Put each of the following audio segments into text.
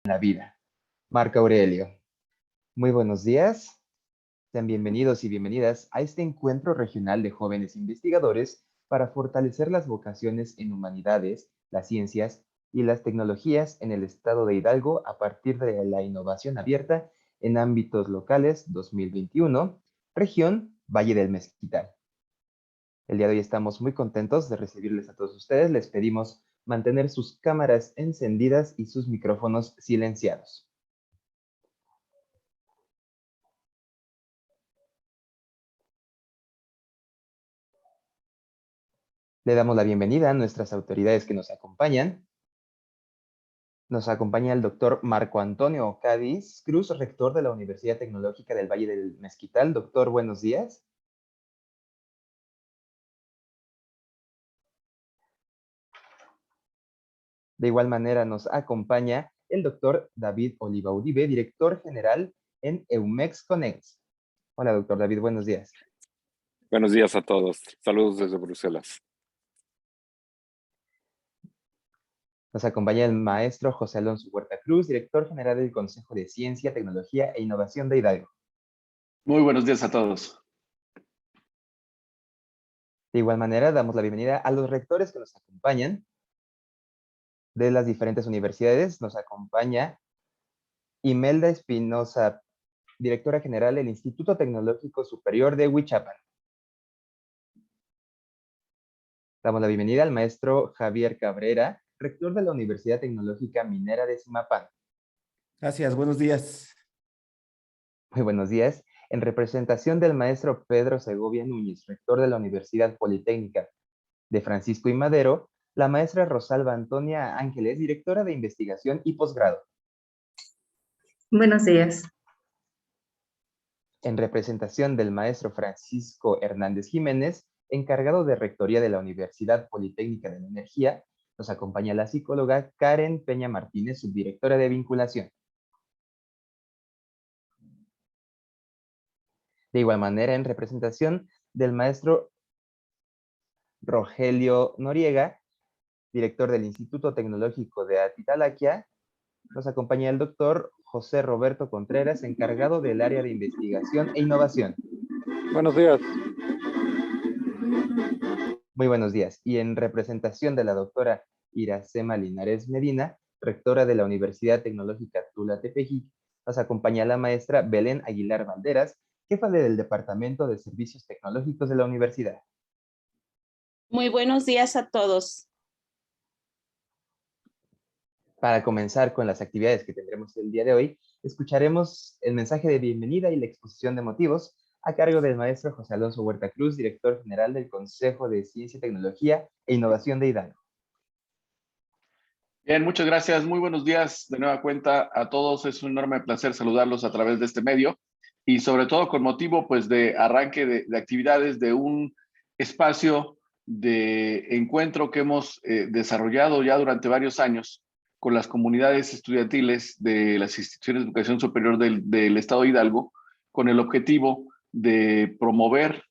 la vida. Marco Aurelio. Muy buenos días. Sean bienvenidos y bienvenidas a este encuentro regional de jóvenes investigadores para fortalecer las vocaciones en humanidades, las ciencias y las tecnologías en el estado de Hidalgo a partir de la innovación abierta en ámbitos locales 2021, región Valle del Mezquital. El día de hoy estamos muy contentos de recibirles a todos ustedes. Les pedimos mantener sus cámaras encendidas y sus micrófonos silenciados. Le damos la bienvenida a nuestras autoridades que nos acompañan. Nos acompaña el doctor Marco Antonio Cádiz Cruz, rector de la Universidad Tecnológica del Valle del Mezquital. Doctor, buenos días. De igual manera nos acompaña el doctor David Oliva Uribe, director general en EUMEX Connect. Hola, doctor David, buenos días. Buenos días a todos. Saludos desde Bruselas. Nos acompaña el maestro José Alonso Huerta Cruz, director general del Consejo de Ciencia, Tecnología e Innovación de Hidalgo. Muy buenos días a todos. De igual manera, damos la bienvenida a los rectores que nos acompañan de las diferentes universidades. Nos acompaña Imelda Espinosa, directora general del Instituto Tecnológico Superior de Huichapan. Damos la bienvenida al maestro Javier Cabrera, rector de la Universidad Tecnológica Minera de Zimapán. Gracias, buenos días. Muy buenos días. En representación del maestro Pedro Segovia Núñez, rector de la Universidad Politécnica de Francisco y Madero, la maestra Rosalba Antonia Ángeles, directora de investigación y posgrado. Buenos días. En representación del maestro Francisco Hernández Jiménez, encargado de rectoría de la Universidad Politécnica de la Energía, nos acompaña la psicóloga Karen Peña Martínez, subdirectora de vinculación. De igual manera, en representación del maestro Rogelio Noriega, director del Instituto Tecnológico de Atitalaquia, nos acompaña el doctor José Roberto Contreras, encargado del área de investigación e innovación. Buenos días. Muy buenos días. Y en representación de la doctora Iracema Linares Medina, rectora de la Universidad Tecnológica Tula Tepejic, nos acompaña la maestra Belén Aguilar Valderas, jefa del Departamento de Servicios Tecnológicos de la universidad. Muy buenos días a todos. Para comenzar con las actividades que tendremos el día de hoy, escucharemos el mensaje de bienvenida y la exposición de motivos a cargo del maestro José Alonso Huerta Cruz, director general del Consejo de Ciencia, Tecnología e Innovación de Hidalgo. Bien, muchas gracias. Muy buenos días de nueva cuenta a todos. Es un enorme placer saludarlos a través de este medio y sobre todo con motivo pues de arranque de actividades de un espacio de encuentro que hemos desarrollado ya durante varios años con las comunidades estudiantiles de las instituciones de educación superior del Estado de Hidalgo, con el objetivo de promover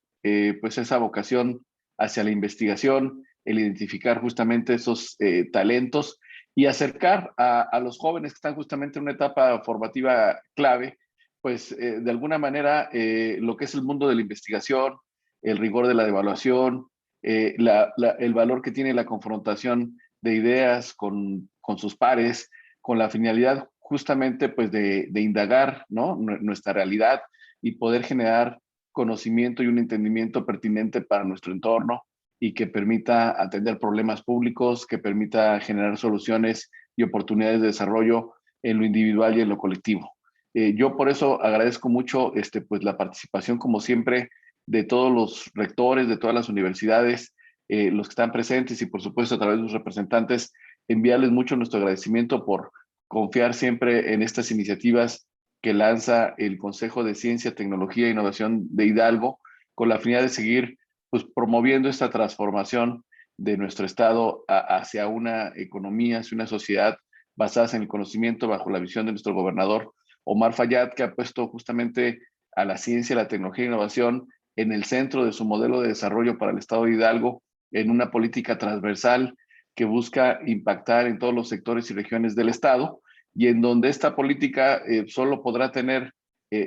pues esa vocación hacia la investigación, el identificar justamente esos talentos y acercar a los jóvenes que están justamente en una etapa formativa clave, pues de alguna manera lo que es el mundo de la investigación, el rigor de la evaluación, el valor que tiene la confrontación de ideas con sus pares, con la finalidad justamente pues de indagar, ¿no?, nuestra realidad y poder generar conocimiento y un entendimiento pertinente para nuestro entorno y que permita atender problemas públicos, que permita generar soluciones y oportunidades de desarrollo en lo individual y en lo colectivo. Yo por eso agradezco mucho pues, la participación, como siempre, de todos los rectores, de todas las universidades, los que están presentes y por supuesto a través de los representantes, enviarles mucho nuestro agradecimiento por confiar siempre en estas iniciativas que lanza el Consejo de Ciencia, Tecnología e Innovación de Hidalgo, con la finalidad de seguir pues, promoviendo esta transformación de nuestro Estado hacia una economía, hacia una sociedad basada en el conocimiento bajo la visión de nuestro gobernador Omar Fayad, que ha puesto justamente a la ciencia, la tecnología e innovación en el centro de su modelo de desarrollo para el Estado de Hidalgo, en una política transversal que busca impactar en todos los sectores y regiones del Estado y en donde esta política solo podrá tener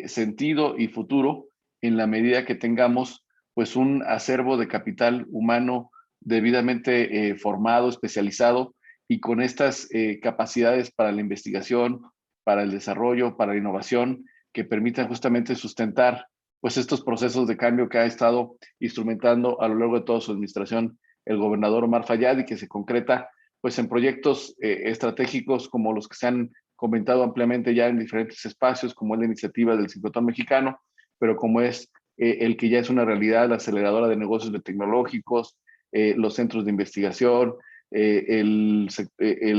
sentido y futuro en la medida que tengamos pues un acervo de capital humano debidamente formado, especializado y con estas capacidades para la investigación, para el desarrollo, para la innovación, que permitan justamente sustentar pues estos procesos de cambio que ha estado instrumentando a lo largo de toda su administración el gobernador Omar Fayad y que se concreta pues en proyectos estratégicos como los que se han comentado ampliamente ya en diferentes espacios, como es la iniciativa del Ciclotón Mexicano, pero como es el que ya es una realidad, la aceleradora de negocios tecnológicos, los centros de investigación, el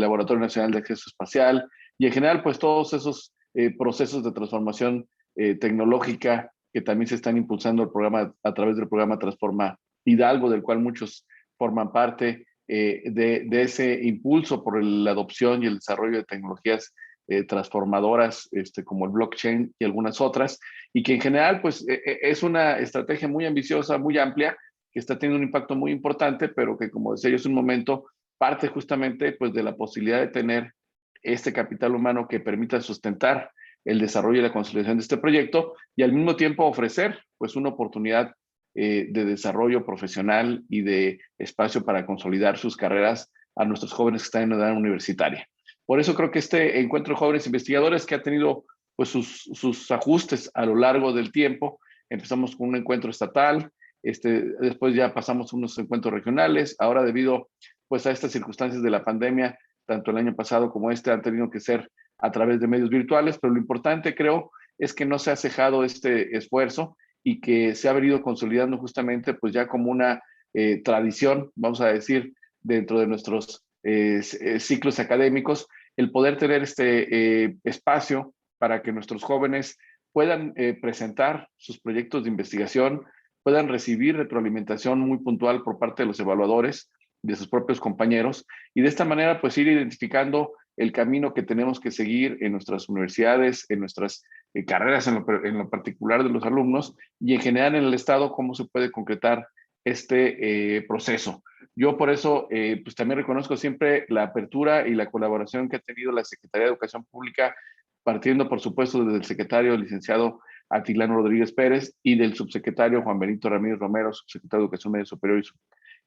Laboratorio Nacional de Acceso Espacial y en general pues todos esos procesos de transformación tecnológica que también se están impulsando el programa, a través del programa Transforma Hidalgo, del cual muchos forman parte de ese impulso por la adopción y el desarrollo de tecnologías transformadoras como el blockchain y algunas otras, y que en general pues es una estrategia muy ambiciosa, muy amplia, que está teniendo un impacto muy importante, pero que como decía yo hace un momento, parte justamente pues de la posibilidad de tener este capital humano que permita sustentar el desarrollo y la consolidación de este proyecto y al mismo tiempo ofrecer pues una oportunidad de desarrollo profesional y de espacio para consolidar sus carreras a nuestros jóvenes que están en edad universitaria. Por eso creo que este encuentro de jóvenes investigadores que ha tenido pues sus ajustes a lo largo del tiempo, empezamos con un encuentro estatal, después ya pasamos a unos encuentros regionales, ahora debido pues a estas circunstancias de la pandemia, tanto el año pasado como han tenido que ser a través de medios virtuales, pero lo importante creo es que no se ha cejado este esfuerzo y que se ha venido consolidando justamente pues ya como una tradición, vamos a decir, dentro de nuestros ciclos académicos, el poder tener este espacio para que nuestros jóvenes puedan presentar sus proyectos de investigación, puedan recibir retroalimentación muy puntual por parte de los evaluadores, de sus propios compañeros, y de esta manera pues ir identificando el camino que tenemos que seguir en nuestras universidades, en nuestras carreras en lo particular de los alumnos y en general en el Estado, cómo se puede concretar este proceso. Yo por eso pues también reconozco siempre la apertura y la colaboración que ha tenido la Secretaría de Educación Pública, partiendo por supuesto desde el secretario licenciado Atilano Rodríguez Pérez y del subsecretario Juan Benito Ramírez Romero, subsecretario de Educación Media Superior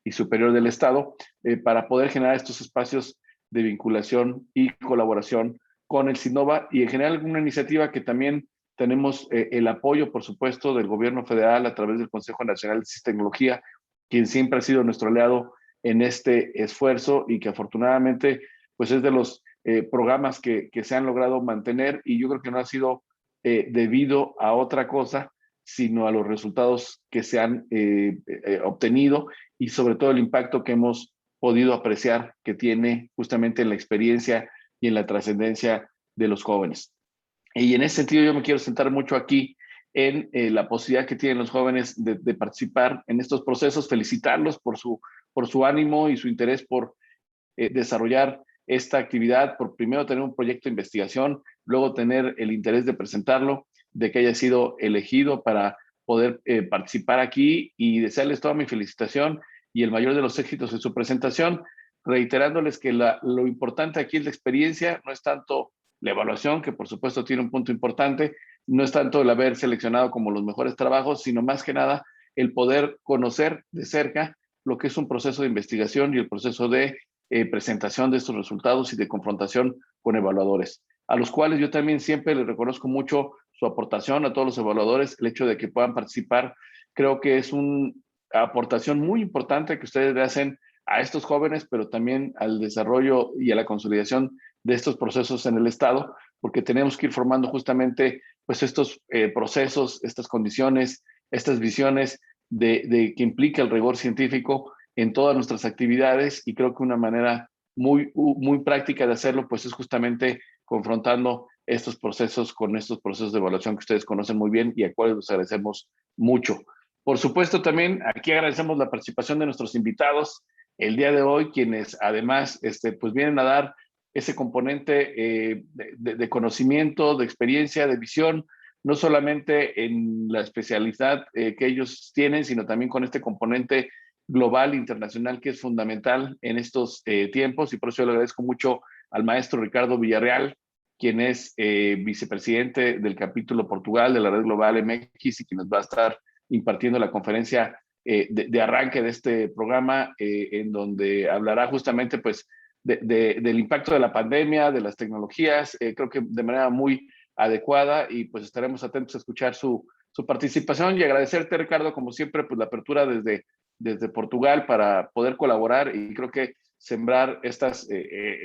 y Superior del Estado, para poder generar estos espacios de vinculación y colaboración con el SINOVA y en general una iniciativa que también tenemos el apoyo, por supuesto, del gobierno federal a través del Consejo Nacional de Ciencia y Tecnología, quien siempre ha sido nuestro aliado en este esfuerzo y que afortunadamente pues es de los programas que se han logrado mantener y yo creo que no ha sido debido a otra cosa, sino a los resultados que se han obtenido y sobre todo el impacto que hemos podido apreciar que tiene justamente en la experiencia y en la trascendencia de los jóvenes. Y en ese sentido yo me quiero centrar mucho aquí en la posibilidad que tienen los jóvenes de participar en estos procesos, felicitarlos por su ánimo y su interés por desarrollar esta actividad, por primero tener un proyecto de investigación, luego tener el interés de presentarlo, de que haya sido elegido para poder participar aquí y desearles toda mi felicitación y el mayor de los éxitos en su presentación, reiterándoles que lo importante aquí es la experiencia, no es tanto la evaluación, que por supuesto tiene un punto importante, no es tanto el haber seleccionado como los mejores trabajos, sino más que nada el poder conocer de cerca lo que es un proceso de investigación y el proceso de presentación de estos resultados y de confrontación con evaluadores, a los cuales yo también siempre les reconozco mucho su aportación a todos los evaluadores, el hecho de que puedan participar, creo que es una aportación muy importante que ustedes le hacen a estos jóvenes, pero también al desarrollo y a la consolidación de estos procesos en el Estado, porque tenemos que ir formando justamente pues estos procesos, estas condiciones, estas visiones de que implica el rigor científico en todas nuestras actividades y creo que una manera muy práctica de hacerlo pues es justamente confrontando estos procesos con estos procesos de evaluación que ustedes conocen muy bien y a cuales les agradecemos mucho. Por supuesto también aquí agradecemos la participación de nuestros invitados el día de hoy, quienes además pues vienen a dar ese componente de conocimiento, de experiencia, de visión, no solamente en la especialidad que ellos tienen, sino también con este componente global, internacional, que es fundamental en estos tiempos, y por eso yo le agradezco mucho al maestro Ricardo Villarreal, quien es vicepresidente del capítulo Portugal de la Red Global MX y quien nos va a estar impartiendo la conferencia de arranque de este programa, en donde hablará justamente pues del impacto de la pandemia, de las tecnologías, creo que de manera muy adecuada, y pues estaremos atentos a escuchar su participación y agradecerte, Ricardo, como siempre, pues la apertura desde Portugal para poder colaborar, y creo que sembrar estas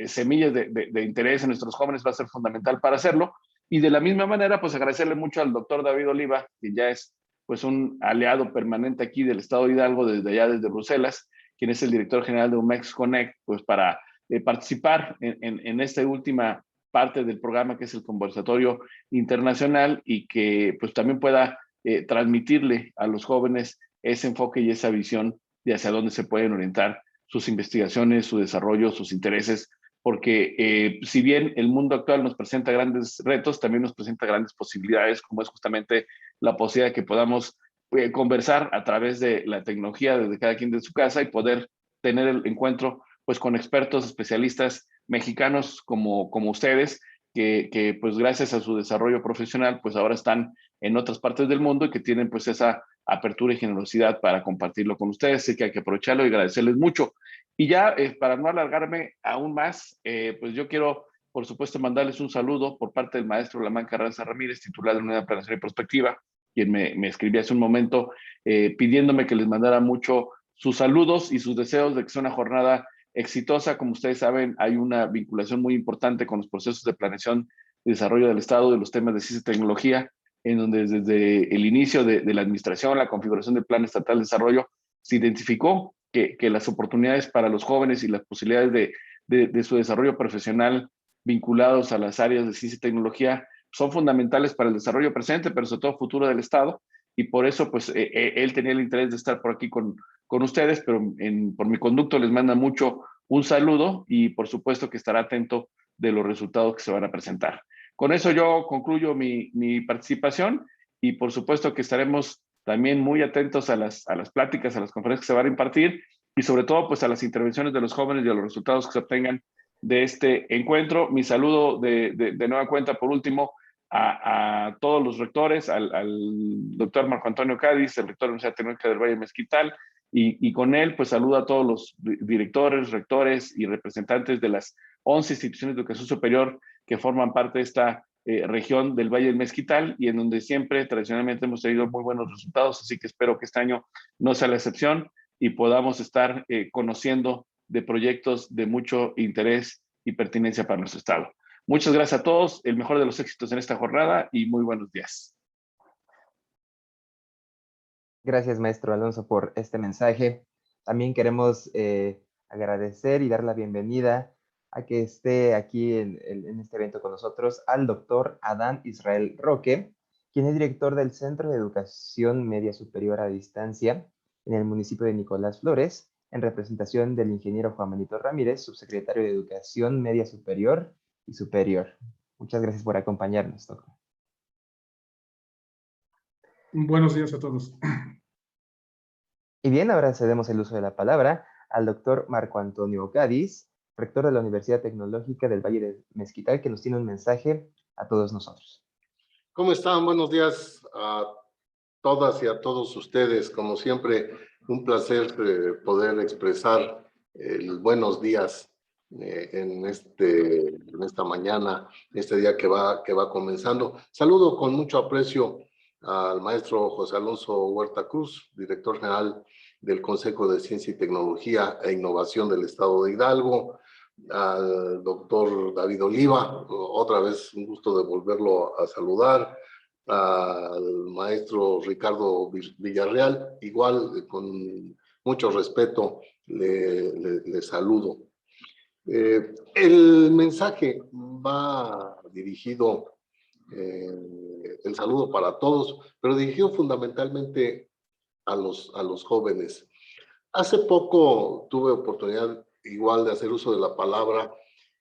semillas de interés en nuestros jóvenes va a ser fundamental para hacerlo. Y de la misma manera, pues agradecerle mucho al doctor David Oliva, que ya es pues un aliado permanente aquí del Estado de Hidalgo, desde allá, desde Bruselas, quien es el director general de UMEX Connect, pues para participar en esta última parte del programa, que es el conversatorio internacional, y que pues también pueda transmitirle a los jóvenes ese enfoque y esa visión de hacia dónde se pueden orientar sus investigaciones, su desarrollo, sus intereses, porque si bien el mundo actual nos presenta grandes retos, también nos presenta grandes posibilidades, como es justamente la posibilidad de que podamos conversar a través de la tecnología desde cada quien de su casa y poder tener el encuentro pues con expertos, especialistas mexicanos como ustedes, que pues gracias a su desarrollo profesional pues ahora están en otras partes del mundo y que tienen pues esa apertura y generosidad para compartirlo con ustedes. Así que hay que aprovecharlo y agradecerles mucho. Y ya para no alargarme aún más, pues yo quiero por supuesto mandarles un saludo por parte del maestro Lamán Carranza Ramírez, titular de la Unidad de Planeación y Prospectiva, quien me escribió hace un momento pidiéndome que les mandara mucho sus saludos y sus deseos de que sea una jornada exitosa. Como ustedes saben, hay una vinculación muy importante con los procesos de planeación y desarrollo del Estado de los temas de ciencia y tecnología, en donde desde el inicio de la administración, la configuración del Plan Estatal de Desarrollo, se identificó que las oportunidades para los jóvenes y las posibilidades de su desarrollo profesional vinculados a las áreas de ciencia y tecnología son fundamentales para el desarrollo presente, pero sobre todo futuro del Estado. Y por eso, pues, él tenía el interés de estar por aquí con ustedes, pero por mi conducto les manda mucho un saludo y por supuesto que estará atento de los resultados que se van a presentar. Con eso yo concluyo mi participación, y por supuesto que estaremos también muy atentos a las pláticas, a las conferencias que se van a impartir, y sobre todo pues a las intervenciones de los jóvenes y a los resultados que se obtengan de este encuentro. Mi saludo de nueva cuenta, por último, a todos los rectores, al doctor Marco Antonio Cádiz, el rector de la Universidad Tecnológica del Valle de Mezquital, y con él pues saludo a todos los directores, rectores y representantes de las 11 instituciones de educación superior que forman parte de esta región del Valle del Mezquital, y en donde siempre tradicionalmente hemos tenido muy buenos resultados. Así que espero que este año no sea la excepción y podamos estar conociendo de proyectos de mucho interés y pertinencia para nuestro Estado. Muchas gracias a todos, el mejor de los éxitos en esta jornada y muy buenos días. Gracias, maestro Alonso, por este mensaje. También queremos agradecer y dar la bienvenida a que esté aquí en este evento con nosotros al doctor Adán Israel Roque, quien es director del Centro de Educación Media Superior a Distancia en el municipio de Nicolás Flores, en representación del ingeniero Juan Benito Ramírez, subsecretario de Educación Media Superior y Superior. Muchas gracias por acompañarnos, doctor. Buenos días a todos. Y bien, ahora cedemos el uso de la palabra al doctor Marco Antonio Cádiz, rector de la Universidad Tecnológica del Valle de Mezquital, que nos tiene un mensaje a todos nosotros. ¿Cómo están? Buenos días a todas y a todos ustedes. Como siempre, un placer poder expresar el buenos días en esta mañana, este día que va comenzando. Saludo con mucho aprecio al maestro José Alonso Huerta Cruz, director general del Consejo de Ciencia y Tecnología e Innovación del Estado de Hidalgo, al doctor David Oliva, otra vez un gusto de volverlo a saludar, al maestro Ricardo Villarreal, igual con mucho respeto le saludo. El mensaje va dirigido, el saludo para todos, pero dirigido fundamentalmente a los jóvenes. Hace poco tuve oportunidad igual de hacer uso de la palabra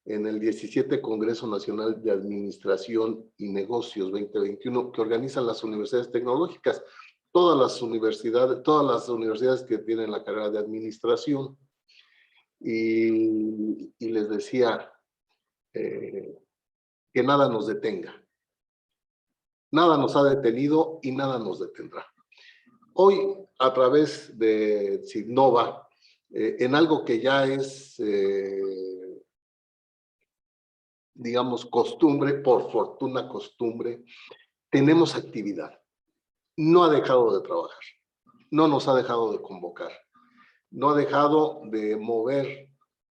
en el 17 Congreso Nacional de Administración y Negocios 2021 que organizan las universidades tecnológicas, todas las universidades que tienen la carrera de administración. Y les decía, que nada nos detenga. Nada nos ha detenido y nada nos detendrá. Hoy, a través de Sidnova, en algo que ya es, digamos, costumbre, por fortuna costumbre, tenemos actividad. No ha dejado de trabajar, no nos ha dejado de convocar, no ha dejado de mover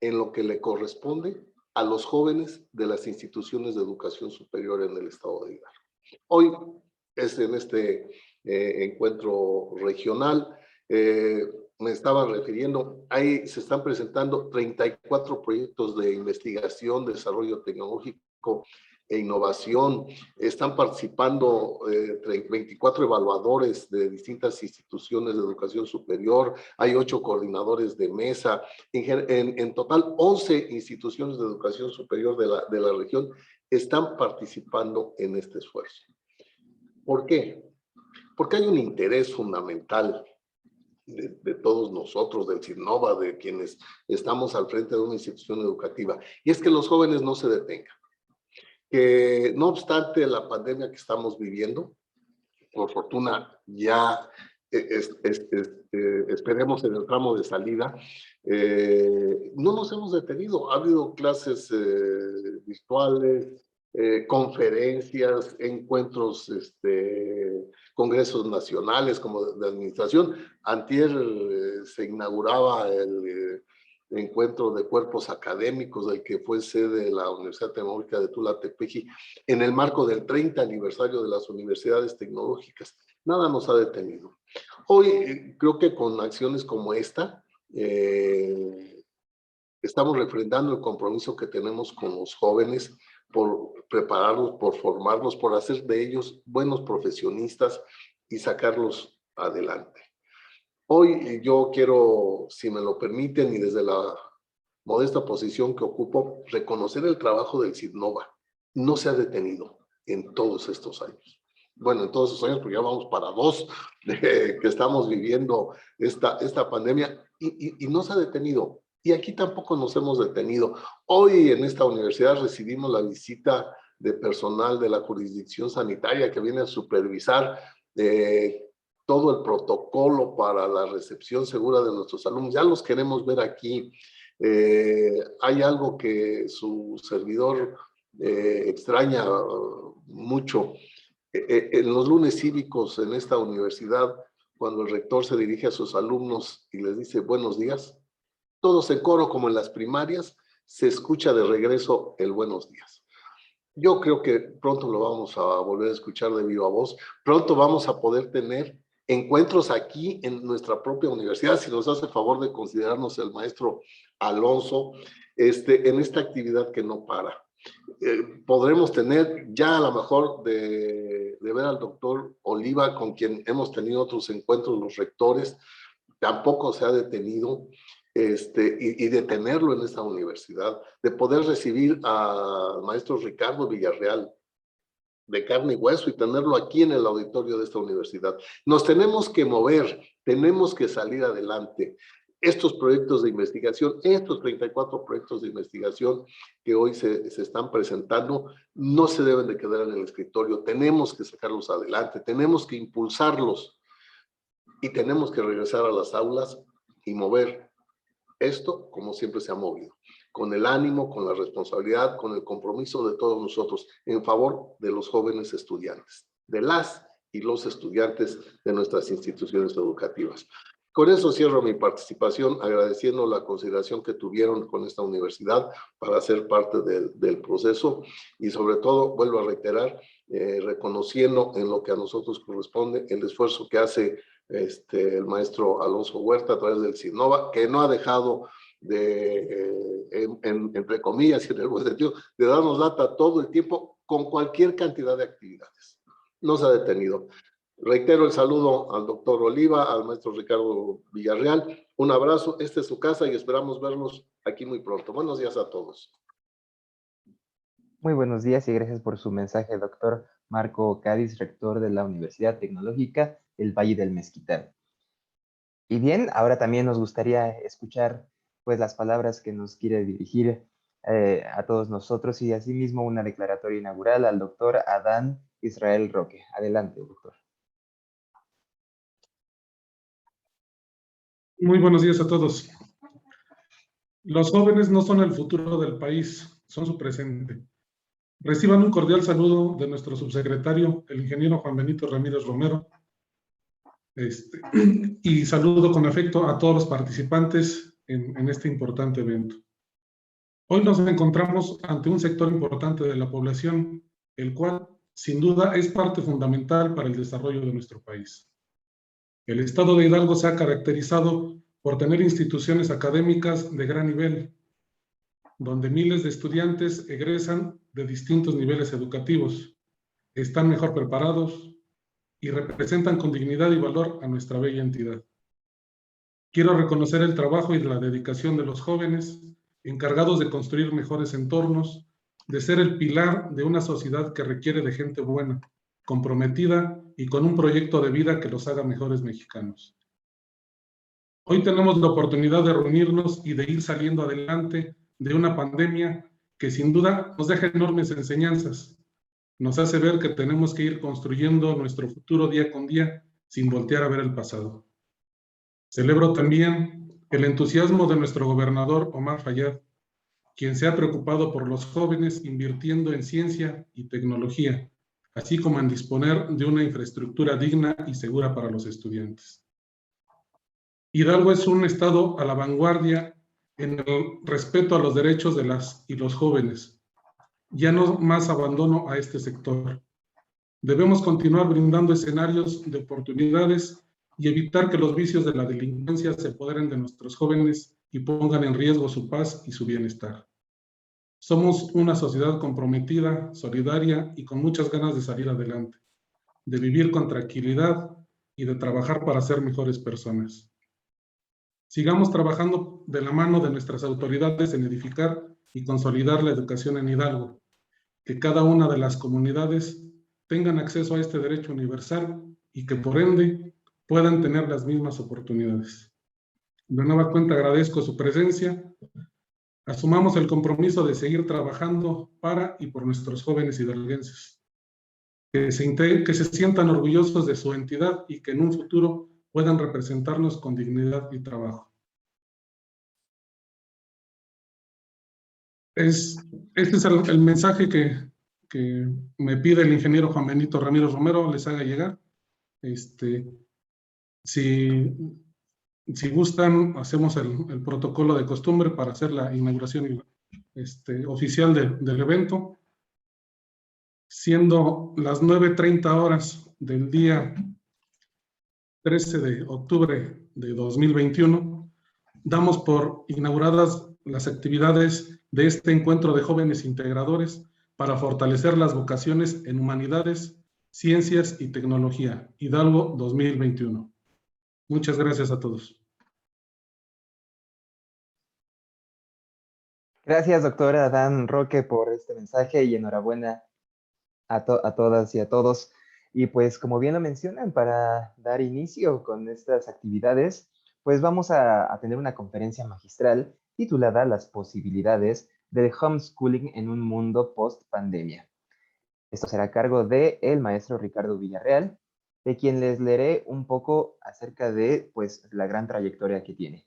en lo que le corresponde a los jóvenes de las instituciones de educación superior en el estado de Hidalgo. Hoy, en este encuentro regional, me estaba refiriendo, ahí se están presentando 34 proyectos de investigación, desarrollo tecnológico e innovación. Están participando 24 evaluadores de distintas instituciones de educación superior, hay 8 coordinadores de mesa, en total 11 instituciones de educación superior de la región están participando en este esfuerzo. ¿Por qué? Porque hay un interés fundamental de todos nosotros, del Sidnova, de quienes estamos al frente de una institución educativa, y es que los jóvenes no se detengan. Que no obstante la pandemia que estamos viviendo, por fortuna ya esperemos en el tramo de salida, no nos hemos detenido. Ha habido clases virtuales, conferencias, encuentros, congresos nacionales como de administración. Antier se inauguraba el encuentro de cuerpos académicos del que fue sede la Universidad Tecnológica de Tula Tepeji en el marco del 30 aniversario de las universidades tecnológicas. Nada nos ha detenido. Hoy creo que con acciones como esta estamos refrendando el compromiso que tenemos con los jóvenes por prepararlos, por formarlos, por hacer de ellos buenos profesionistas y sacarlos adelante. Hoy yo quiero, si me lo permiten y desde la modesta posición que ocupo, reconocer el trabajo del Sidnova. No se ha detenido en todos estos años. Bueno, en todos estos años, porque ya vamos para 2 que estamos viviendo esta pandemia y no se ha detenido. Y aquí tampoco nos hemos detenido. Hoy en esta universidad recibimos la visita de personal de la jurisdicción sanitaria que viene a supervisar todo el protocolo para la recepción segura de nuestros alumnos. Ya los queremos ver aquí. Hay algo que su servidor extraña mucho. En los lunes cívicos en esta universidad, cuando el rector se dirige a sus alumnos y les dice buenos días, todos en coro como en las primarias, se escucha de regreso el buenos días. Yo creo que pronto lo vamos a volver a escuchar de viva voz, pronto vamos a poder tener encuentros aquí en nuestra propia universidad, si nos hace favor de considerarnos el maestro Alonso, en esta actividad que no para. Podremos tener ya a lo mejor de ver al doctor Oliva, con quien hemos tenido otros encuentros los rectores, tampoco se ha detenido, y de tenerlo en esta universidad, de poder recibir al maestro Ricardo Villarreal, de carne y hueso, y tenerlo aquí en el auditorio de esta universidad. Nos tenemos que mover, tenemos que salir adelante. Estos proyectos de investigación, estos 34 proyectos de investigación que hoy se están presentando, no se deben de quedar en el escritorio, tenemos que sacarlos adelante, tenemos que impulsarlos y tenemos que regresar a las aulas y mover esto como siempre se ha movido, con el ánimo, con la responsabilidad, con el compromiso de todos nosotros en favor de los jóvenes estudiantes, de las y los estudiantes de nuestras instituciones educativas. Con eso cierro mi participación, agradeciendo la consideración que tuvieron con esta universidad para ser parte del proceso y sobre todo, vuelvo a reiterar, reconociendo en lo que a nosotros corresponde el esfuerzo que hace el maestro Alonso Huerta a través del Sidnova, que no ha dejado de, entre comillas y en el buen sentido, de darnos lata todo el tiempo con cualquier cantidad de actividades. No se ha detenido. Reitero el saludo al doctor Oliva, al maestro Ricardo Villarreal. Un abrazo, esta es su casa y esperamos verlos aquí muy pronto. Buenos días a todos. Muy buenos días y gracias por su mensaje, doctor Marco Cádiz, rector de la Universidad Tecnológica del Valle del Mezquital. Y bien, ahora también nos gustaría escuchar pues las palabras que nos quiere dirigir a todos nosotros y asimismo una declaratoria inaugural al doctor Adán Israel Roque. Adelante, doctor. Muy buenos días a todos. Los jóvenes no son el futuro del país, son su presente. Reciban un cordial saludo de nuestro subsecretario, el ingeniero Juan Benito Ramírez Romero, y saludo con afecto a todos los participantes en este importante evento. Hoy nos encontramos ante un sector importante de la población, el cual, sin duda, es parte fundamental para el desarrollo de nuestro país. El estado de Hidalgo se ha caracterizado por tener instituciones académicas de gran nivel, donde miles de estudiantes egresan de distintos niveles educativos, están mejor preparados y representan con dignidad y valor a nuestra bella entidad. Quiero reconocer el trabajo y la dedicación de los jóvenes encargados de construir mejores entornos, de ser el pilar de una sociedad que requiere de gente buena, comprometida y con un proyecto de vida que los haga mejores mexicanos. Hoy tenemos la oportunidad de reunirnos y de ir saliendo adelante de una pandemia que sin duda nos deja enormes enseñanzas. Nos hace ver que tenemos que ir construyendo nuestro futuro día con día sin voltear a ver el pasado. Celebro también el entusiasmo de nuestro gobernador Omar Fayad, quien se ha preocupado por los jóvenes invirtiendo en ciencia y tecnología, así como en disponer de una infraestructura digna y segura para los estudiantes. Hidalgo es un estado a la vanguardia en el respeto a los derechos de las y los jóvenes. Ya no más abandono a este sector. Debemos continuar brindando escenarios de oportunidades y evitar que los vicios de la delincuencia se apoderen de nuestros jóvenes y pongan en riesgo su paz y su bienestar. Somos una sociedad comprometida, solidaria y con muchas ganas de salir adelante, de vivir con tranquilidad y de trabajar para ser mejores personas. Sigamos trabajando de la mano de nuestras autoridades en edificar y consolidar la educación en Hidalgo, que cada una de las comunidades tengan acceso a este derecho universal y que por ende puedan tener las mismas oportunidades. De nueva cuenta agradezco su presencia. Asumamos el compromiso de seguir trabajando para y por nuestros jóvenes hidalguenses, que se sientan orgullosos de su entidad y que en un futuro puedan representarnos con dignidad y trabajo. Este es el mensaje que me pide el ingeniero Juan Benito Ramírez Romero, les haga llegar. Si gustan, hacemos el protocolo de costumbre para hacer la inauguración oficial del evento. Siendo las 9:30 horas del día 13 de octubre de 2021, damos por inauguradas las actividades de este encuentro de jóvenes integradores para fortalecer las vocaciones en humanidades, ciencias y tecnología, Hidalgo 2021. Muchas gracias a todos. Gracias, doctor Adán Roque, por este mensaje y enhorabuena a todas y a todos. Y pues como bien lo mencionan, para dar inicio con estas actividades, pues vamos a tener una conferencia magistral titulada Las posibilidades del homeschooling en un mundo post-pandemia. Esto será a cargo de el maestro Ricardo Villarreal, de quien les leeré un poco acerca de pues, la gran trayectoria que tiene.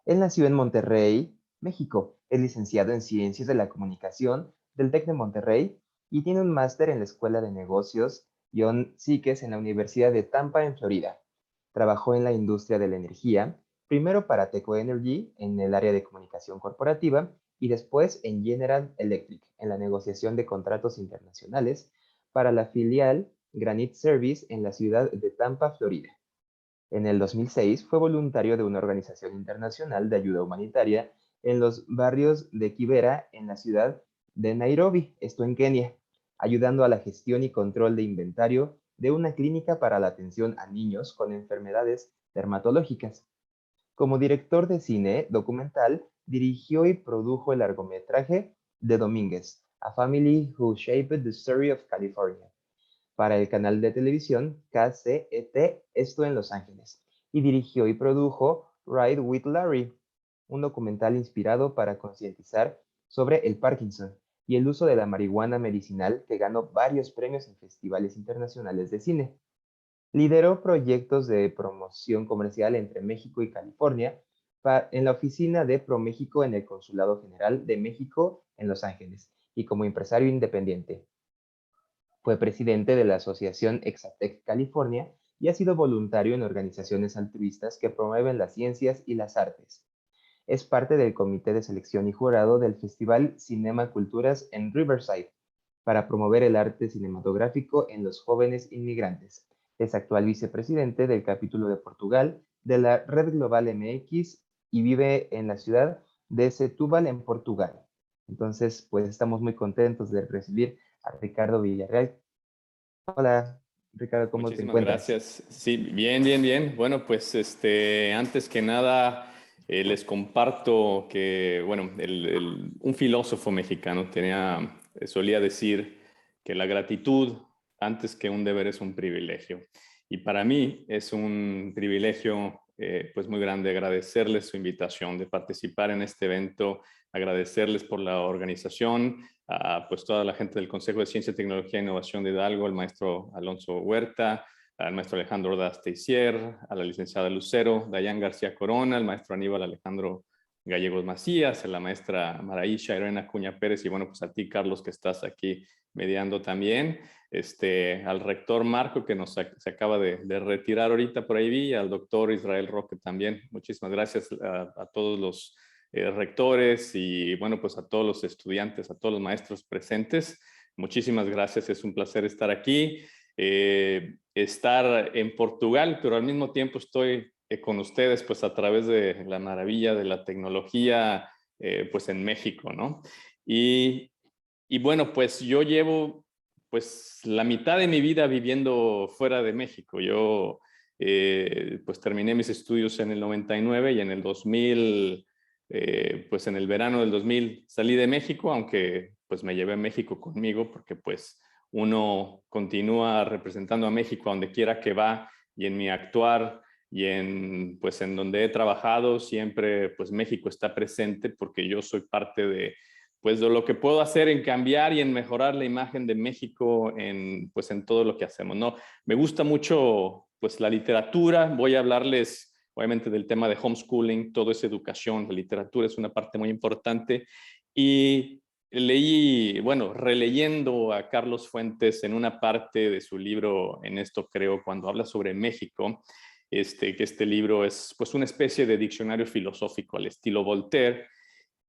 Él nació en Monterrey, México. Es licenciado en Ciencias de la Comunicación del TEC de Monterrey y tiene un máster en la Escuela de Negocios John Sikes en la Universidad de Tampa, en Florida. Trabajó en la industria de la energía, primero para Teco Energy en el área de comunicación corporativa y después en General Electric en la negociación de contratos internacionales para la filial Granite Service en la ciudad de Tampa, Florida. En el 2006 fue voluntario de una organización internacional de ayuda humanitaria en los barrios de Kibera en la ciudad de Nairobi, esto en Kenia, ayudando a la gestión y control de inventario de una clínica para la atención a niños con enfermedades dermatológicas. Como director de cine documental, dirigió y produjo el largometraje The Domínguez, A Family Who Shaped the Story of California, para el canal de televisión KCET, esto en Los Ángeles, y dirigió y produjo Ride with Larry, un documental inspirado para concientizar sobre el Parkinson y el uso de la marihuana medicinal, que ganó varios premios en festivales internacionales de cine. Lideró proyectos de promoción comercial entre México y California en la oficina de ProMéxico en el Consulado General de México en Los Ángeles y como empresario independiente. Fue presidente de la Asociación Exatec California y ha sido voluntario en organizaciones altruistas que promueven las ciencias y las artes. Es parte del comité de selección y jurado del Festival Cinema Culturas en Riverside para promover el arte cinematográfico en los jóvenes inmigrantes. Es actual vicepresidente del capítulo de Portugal de la Red Global MX y vive en la ciudad de Setúbal, en Portugal. Entonces, pues estamos muy contentos de recibir a Ricardo Villarreal. Hola, Ricardo, ¿cómo te Muchísimas encuentras? gracias. Sí, bien, bien, bien. Bueno, pues antes que nada les comparto que, bueno, un filósofo mexicano solía decir que la gratitud antes que un deber es un privilegio. Y para mí es un privilegio pues muy grande agradecerles su invitación de participar en este evento, agradecerles por la organización, a pues toda la gente del Consejo de Ciencia, Tecnología e Innovación de Hidalgo, el maestro Alonso Huerta, al maestro Alejandro Ordaz Teisier, a la licenciada Lucero, Dayan García Corona, al maestro Aníbal Alejandro Gallegos Macías, a la maestra Maraísha Irene Acuña Pérez y bueno, pues a ti, Carlos, que estás aquí mediando también, al rector Marco, que se acaba de retirar ahorita por ahí, y al doctor Israel Roque también. Muchísimas gracias a todos los rectores y bueno, pues a todos los estudiantes, a todos los maestros presentes. Muchísimas gracias, es un placer estar aquí, estar en Portugal, pero al mismo tiempo estoy con ustedes pues a través de la maravilla de la tecnología pues en México, ¿no? Y bueno, pues yo llevo pues la mitad de mi vida viviendo fuera de México. Yo pues terminé mis estudios en el 99 y en el 2000 pues en el verano del 2000 salí de México, aunque pues me llevé a México conmigo porque pues uno continúa representando a México a donde quiera que va y en mi actuar y pues en donde he trabajado siempre pues México está presente porque yo soy parte de pues de lo que puedo hacer en cambiar y en mejorar la imagen de México pues en todo lo que hacemos, ¿no? Me gusta mucho pues la literatura, voy a hablarles obviamente del tema de homeschooling, todo es educación, la literatura es una parte muy importante y leí, bueno, releyendo a Carlos Fuentes en una parte de su libro, en esto creo, cuando habla sobre México, que este libro es pues una especie de diccionario filosófico al estilo Voltaire,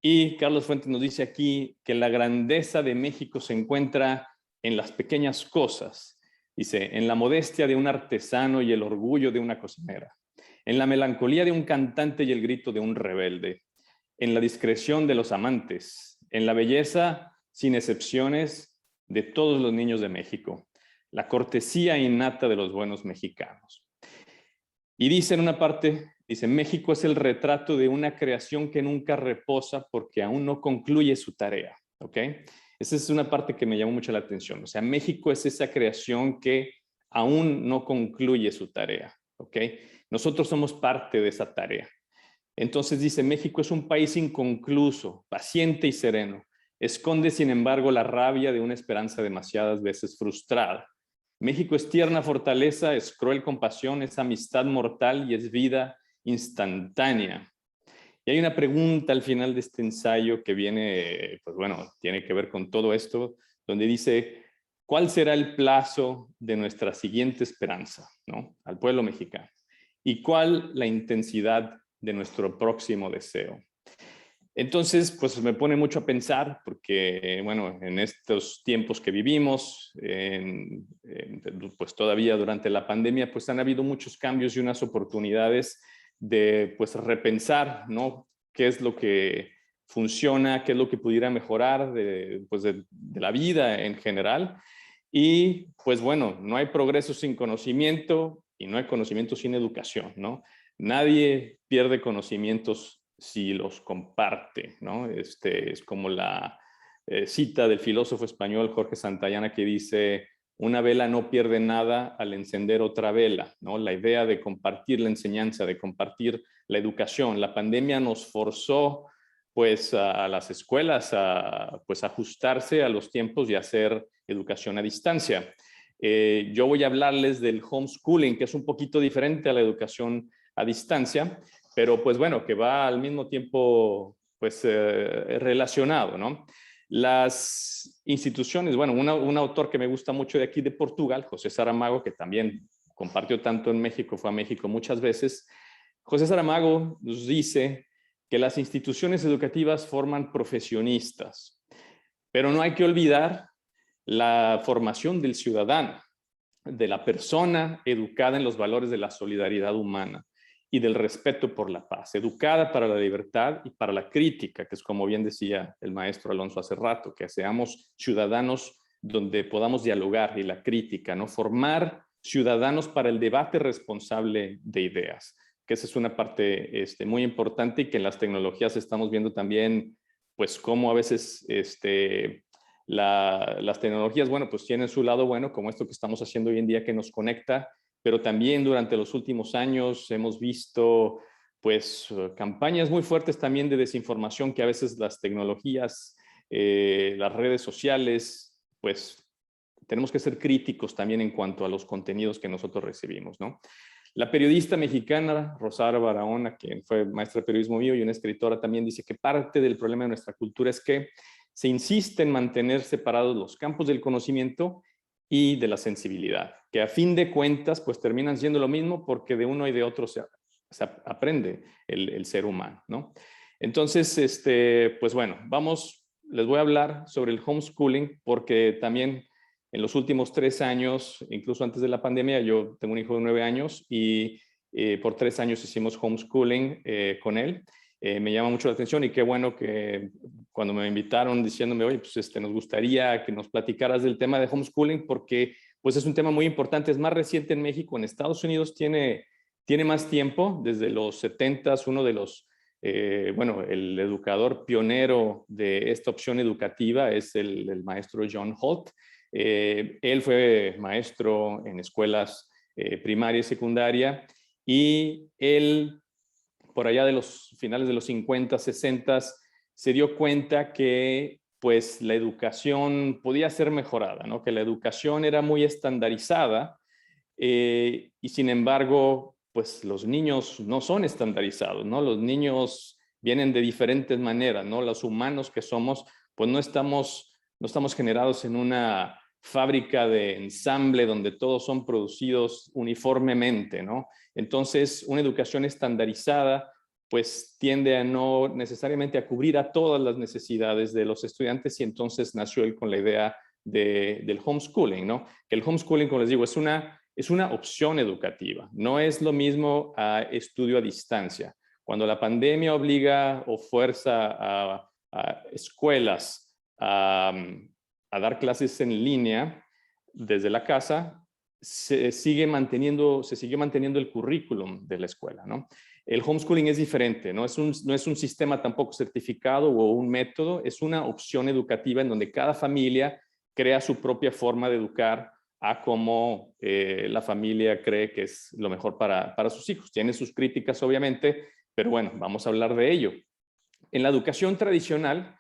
y Carlos Fuentes nos dice aquí que la grandeza de México se encuentra en las pequeñas cosas. Dice, en la modestia de un artesano y el orgullo de una cocinera, en la melancolía de un cantante y el grito de un rebelde, en la discreción de los amantes, en la belleza, sin excepciones, de todos los niños de México, la cortesía innata de los buenos mexicanos. Y dice en una parte, dice, México es el retrato de una creación que nunca reposa porque aún no concluye su tarea, ¿ok? Esa es una parte que me llamó mucho la atención. O sea, México es esa creación que aún no concluye su tarea, ¿ok? Nosotros somos parte de esa tarea. Entonces dice, México es un país inconcluso, paciente y sereno. Esconde, sin embargo, la rabia de una esperanza demasiadas veces frustrada. México es tierna fortaleza, es cruel compasión, es amistad mortal y es vida instantánea. Y hay una pregunta al final de este ensayo que viene, pues bueno, tiene que ver con todo esto, donde dice, ¿cuál será el plazo de nuestra siguiente esperanza, ¿no? Al pueblo mexicano? ¿Y cuál la intensidad de nuestro próximo deseo? Entonces, pues me pone mucho a pensar porque, bueno, en estos tiempos que vivimos, pues todavía durante la pandemia, pues han habido muchos cambios y unas oportunidades de, pues, repensar, ¿no? ¿Qué es lo que funciona? ¿Qué es lo que pudiera mejorar pues de la vida en general? Y, pues bueno, no hay progreso sin conocimiento y no hay conocimiento sin educación, ¿no? Nadie pierde conocimientos si los comparte, ¿no? Es como la cita del filósofo español Jorge Santayana que dice, una vela no pierde nada al encender otra vela, ¿no? La idea de compartir la enseñanza, de compartir la educación. La pandemia nos forzó pues a las escuelas a pues ajustarse a los tiempos y hacer educación a distancia. Yo voy a hablarles del homeschooling, que es un poquito diferente a la educación a distancia, pero pues bueno, que va al mismo tiempo pues relacionado, ¿no? Las instituciones, bueno, un autor que me gusta mucho de aquí de Portugal, José Saramago, que también compartió tanto en México, fue a México muchas veces. José Saramago nos dice que las instituciones educativas forman profesionistas, pero no hay que olvidar la formación del ciudadano, de la persona educada en los valores de la solidaridad humana y del respeto por la paz, educada para la libertad y para la crítica, que es como bien decía el maestro Alonso hace rato, que seamos ciudadanos donde podamos dialogar y la crítica, ¿no? Formar ciudadanos para el debate responsable de ideas, que esa es una parte muy importante y que en las tecnologías estamos viendo también, pues cómo a veces las tecnologías, bueno, pues tienen su lado bueno, como esto que estamos haciendo hoy en día que nos conecta, pero también durante los últimos años hemos visto pues campañas muy fuertes también de desinformación que a veces las tecnologías, las redes sociales, pues tenemos que ser críticos también en cuanto a los contenidos que nosotros recibimos, ¿no? La periodista mexicana Rosaura Barahona, quien fue maestra de periodismo mío y una escritora, también dice que parte del problema de nuestra cultura es que se insiste en mantener separados los campos del conocimiento y de la sensibilidad, que a fin de cuentas pues terminan siendo lo mismo porque de uno y de otro se aprende el ser humano, ¿no? Entonces, pues bueno, les voy a hablar sobre el homeschooling porque también en los últimos 3 años, incluso antes de la pandemia, yo tengo un hijo de 9 años y por 3 años hicimos homeschooling con él. Me llama mucho la atención y qué bueno que cuando me invitaron diciéndome, oye, pues nos gustaría que nos platicaras del tema de homeschooling porque pues es un tema muy importante, es más reciente en México. En Estados Unidos tiene más tiempo, desde los 70s, uno de los, bueno, el educador pionero de esta opción educativa es el maestro John Holt. Él fue maestro en escuelas primaria y secundaria y él, por allá de los finales de los 50, 60, se dio cuenta que pues la educación podía ser mejorada, ¿no? Que la educación era muy estandarizada y sin embargo, pues los niños no son estandarizados, ¿no? Los niños vienen de diferentes maneras, ¿no? Los humanos que somos, pues no estamos generados en una fábrica de ensamble donde todos son producidos uniformemente, ¿no? Entonces, una educación estandarizada pues tiende a no necesariamente a cubrir a todas las necesidades de los estudiantes y entonces nació él con la idea del homeschooling, ¿no? Que el homeschooling, como les digo, es una opción educativa, no es lo mismo a estudio a distancia. Cuando la pandemia obliga o fuerza a escuelas a dar clases en línea desde la casa, se siguió manteniendo el currículum de la escuela, ¿no? El homeschooling es diferente, no es un sistema tampoco certificado o un método, es una opción educativa en donde cada familia crea su propia forma de educar a cómo la familia cree que es lo mejor para sus hijos. Tiene sus críticas, obviamente, pero bueno, vamos a hablar de ello. En la educación tradicional,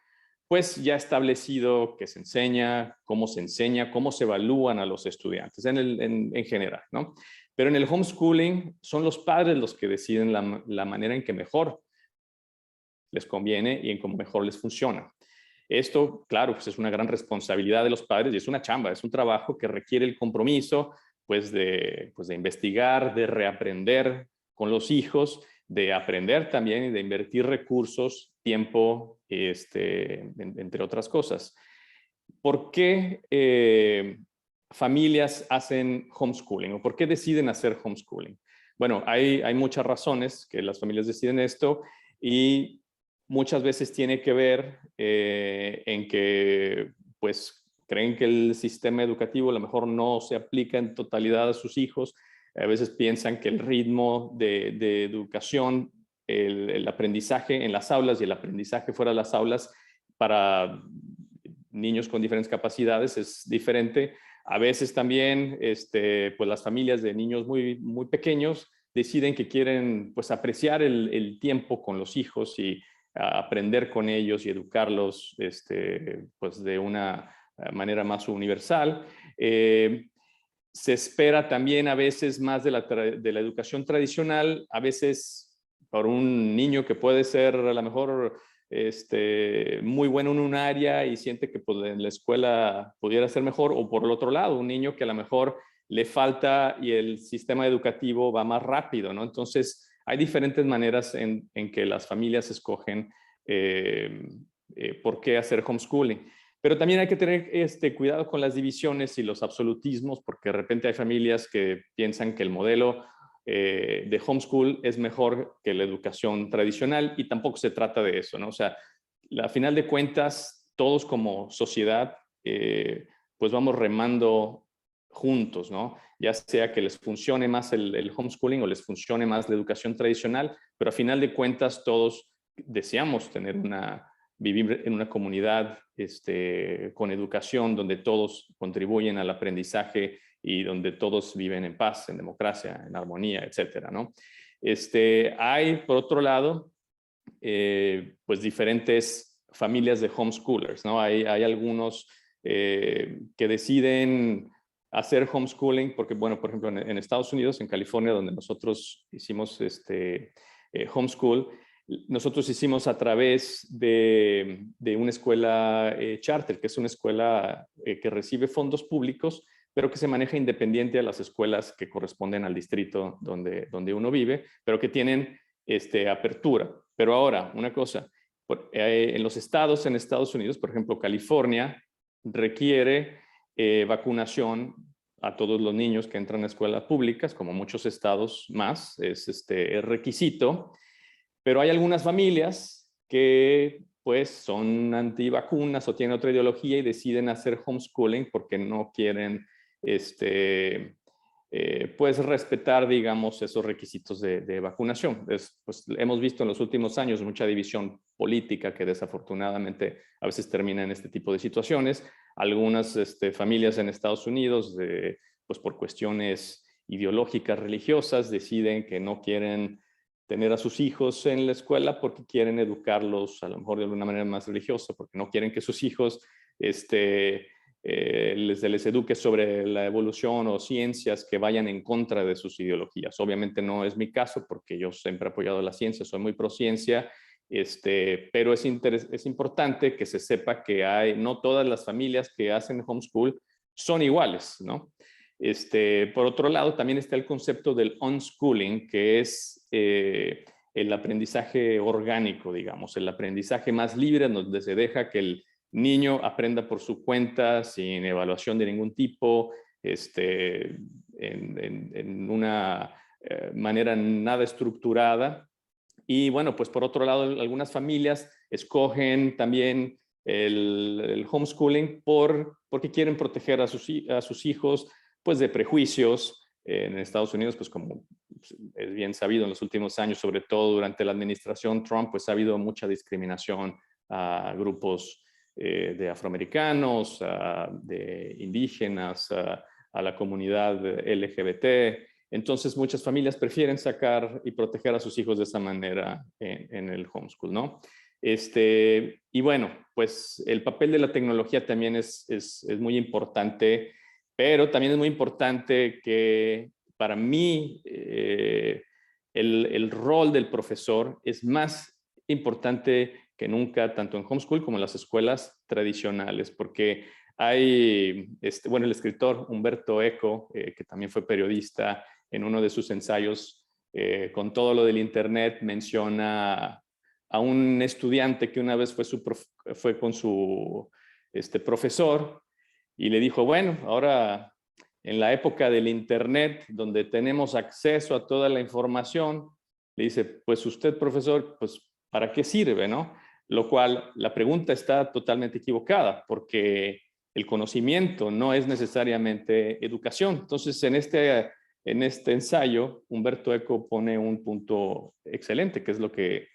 pues ya establecido que se enseña, cómo se evalúan a los estudiantes en general, ¿no? Pero en el homeschooling son los padres los que deciden la manera en que mejor les conviene y en cómo mejor les funciona. Esto, claro, pues es una gran responsabilidad de los padres y es una chamba, es un trabajo que requiere el compromiso, pues de investigar, de reaprender con los hijos, de aprender también y de invertir recursos, tiempo, entre otras cosas. ¿Por qué familias hacen homeschooling o por qué deciden hacer homeschooling? Bueno, hay muchas razones que las familias deciden esto y muchas veces tiene que ver en que pues creen que el sistema educativo a lo mejor no se aplica en totalidad a sus hijos. A veces piensan que el ritmo de educación, el aprendizaje en las aulas y el aprendizaje fuera de las aulas para niños con diferentes capacidades es diferente. A veces también pues las familias de niños muy, muy pequeños deciden que quieren pues apreciar el tiempo con los hijos y aprender con ellos y educarlos pues de una manera más universal. Se espera también a veces más de la educación tradicional, a veces por un niño que puede ser a lo mejor muy bueno en un área y siente que pues, en la escuela pudiera ser mejor, o por el otro lado, un niño que a lo mejor le falta y el sistema educativo va más rápido, ¿no? Entonces, hay diferentes maneras en que las familias escogen por qué hacer homeschooling. Pero también hay que tener cuidado con las divisiones y los absolutismos, porque de repente hay familias que piensan que el modelo de homeschool es mejor que la educación tradicional, y tampoco se trata de eso, ¿no? O sea, a final de cuentas, todos como sociedad, pues vamos remando juntos, ¿no? Ya sea que les funcione más el homeschooling o les funcione más la educación tradicional, pero a final de cuentas todos deseamos vivir en una comunidad con educación donde todos contribuyen al aprendizaje y donde todos viven en paz, en democracia, en armonía, etcétera, ¿no? Hay, por otro lado, pues diferentes familias de homeschoolers, ¿no? Hay algunos que deciden hacer homeschooling porque, bueno, por ejemplo, en Estados Unidos, en California, donde nosotros hicimos homeschool, nosotros hicimos a través de una escuela charter, que es una escuela que recibe fondos públicos, pero que se maneja independiente a las escuelas que corresponden al distrito donde uno vive, pero que tienen apertura. Pero ahora, una cosa, en los estados en Estados Unidos, por ejemplo, California, requiere vacunación a todos los niños que entran a escuelas públicas, como muchos estados más, es requisito. Pero hay algunas familias que pues son antivacunas o tienen otra ideología y deciden hacer homeschooling porque no quieren pues respetar, digamos, esos requisitos de vacunación. Pues hemos visto en los últimos años mucha división política que desafortunadamente a veces termina en este tipo de situaciones. Algunas familias en Estados Unidos, pues por cuestiones ideológicas, religiosas, deciden que no quieren tener a sus hijos en la escuela porque quieren educarlos a lo mejor de una manera más religiosa, porque no quieren que sus hijos se les eduque sobre la evolución o ciencias que vayan en contra de sus ideologías. Obviamente no es mi caso porque yo siempre he apoyado la ciencia, soy muy pro ciencia, pero es importante que se sepa que no todas las familias que hacen homeschool son iguales, ¿no? Por otro lado, también está el concepto del unschooling, que es el aprendizaje orgánico, digamos, el aprendizaje más libre, donde se deja que el niño aprenda por su cuenta, sin evaluación de ningún tipo, en una manera nada estructurada. Y bueno, pues por otro lado, algunas familias escogen también el homeschooling porque quieren proteger a sus hijos pues de prejuicios. En Estados Unidos, pues como es bien sabido en los últimos años, sobre todo durante la administración Trump, pues ha habido mucha discriminación a grupos de afroamericanos, de indígenas, a la comunidad LGBT. Entonces muchas familias prefieren sacar y proteger a sus hijos de esa manera en el homeschool, ¿no? Y bueno, pues el papel de la tecnología también es muy importante, pero también es muy importante que para mí el rol del profesor es más importante que nunca, tanto en homeschool como en las escuelas tradicionales, porque hay, bueno, el escritor Umberto Eco, que también fue periodista, en uno de sus ensayos con todo lo del internet, menciona a un estudiante que una vez fue con su profesor y le dijo, bueno, ahora en la época del internet, donde tenemos acceso a toda la información, le dice, pues usted, profesor, pues ¿para qué sirve, no? Lo cual, la pregunta está totalmente equivocada, porque el conocimiento no es necesariamente educación. Entonces, en este ensayo, Umberto Eco pone un punto excelente, que es lo que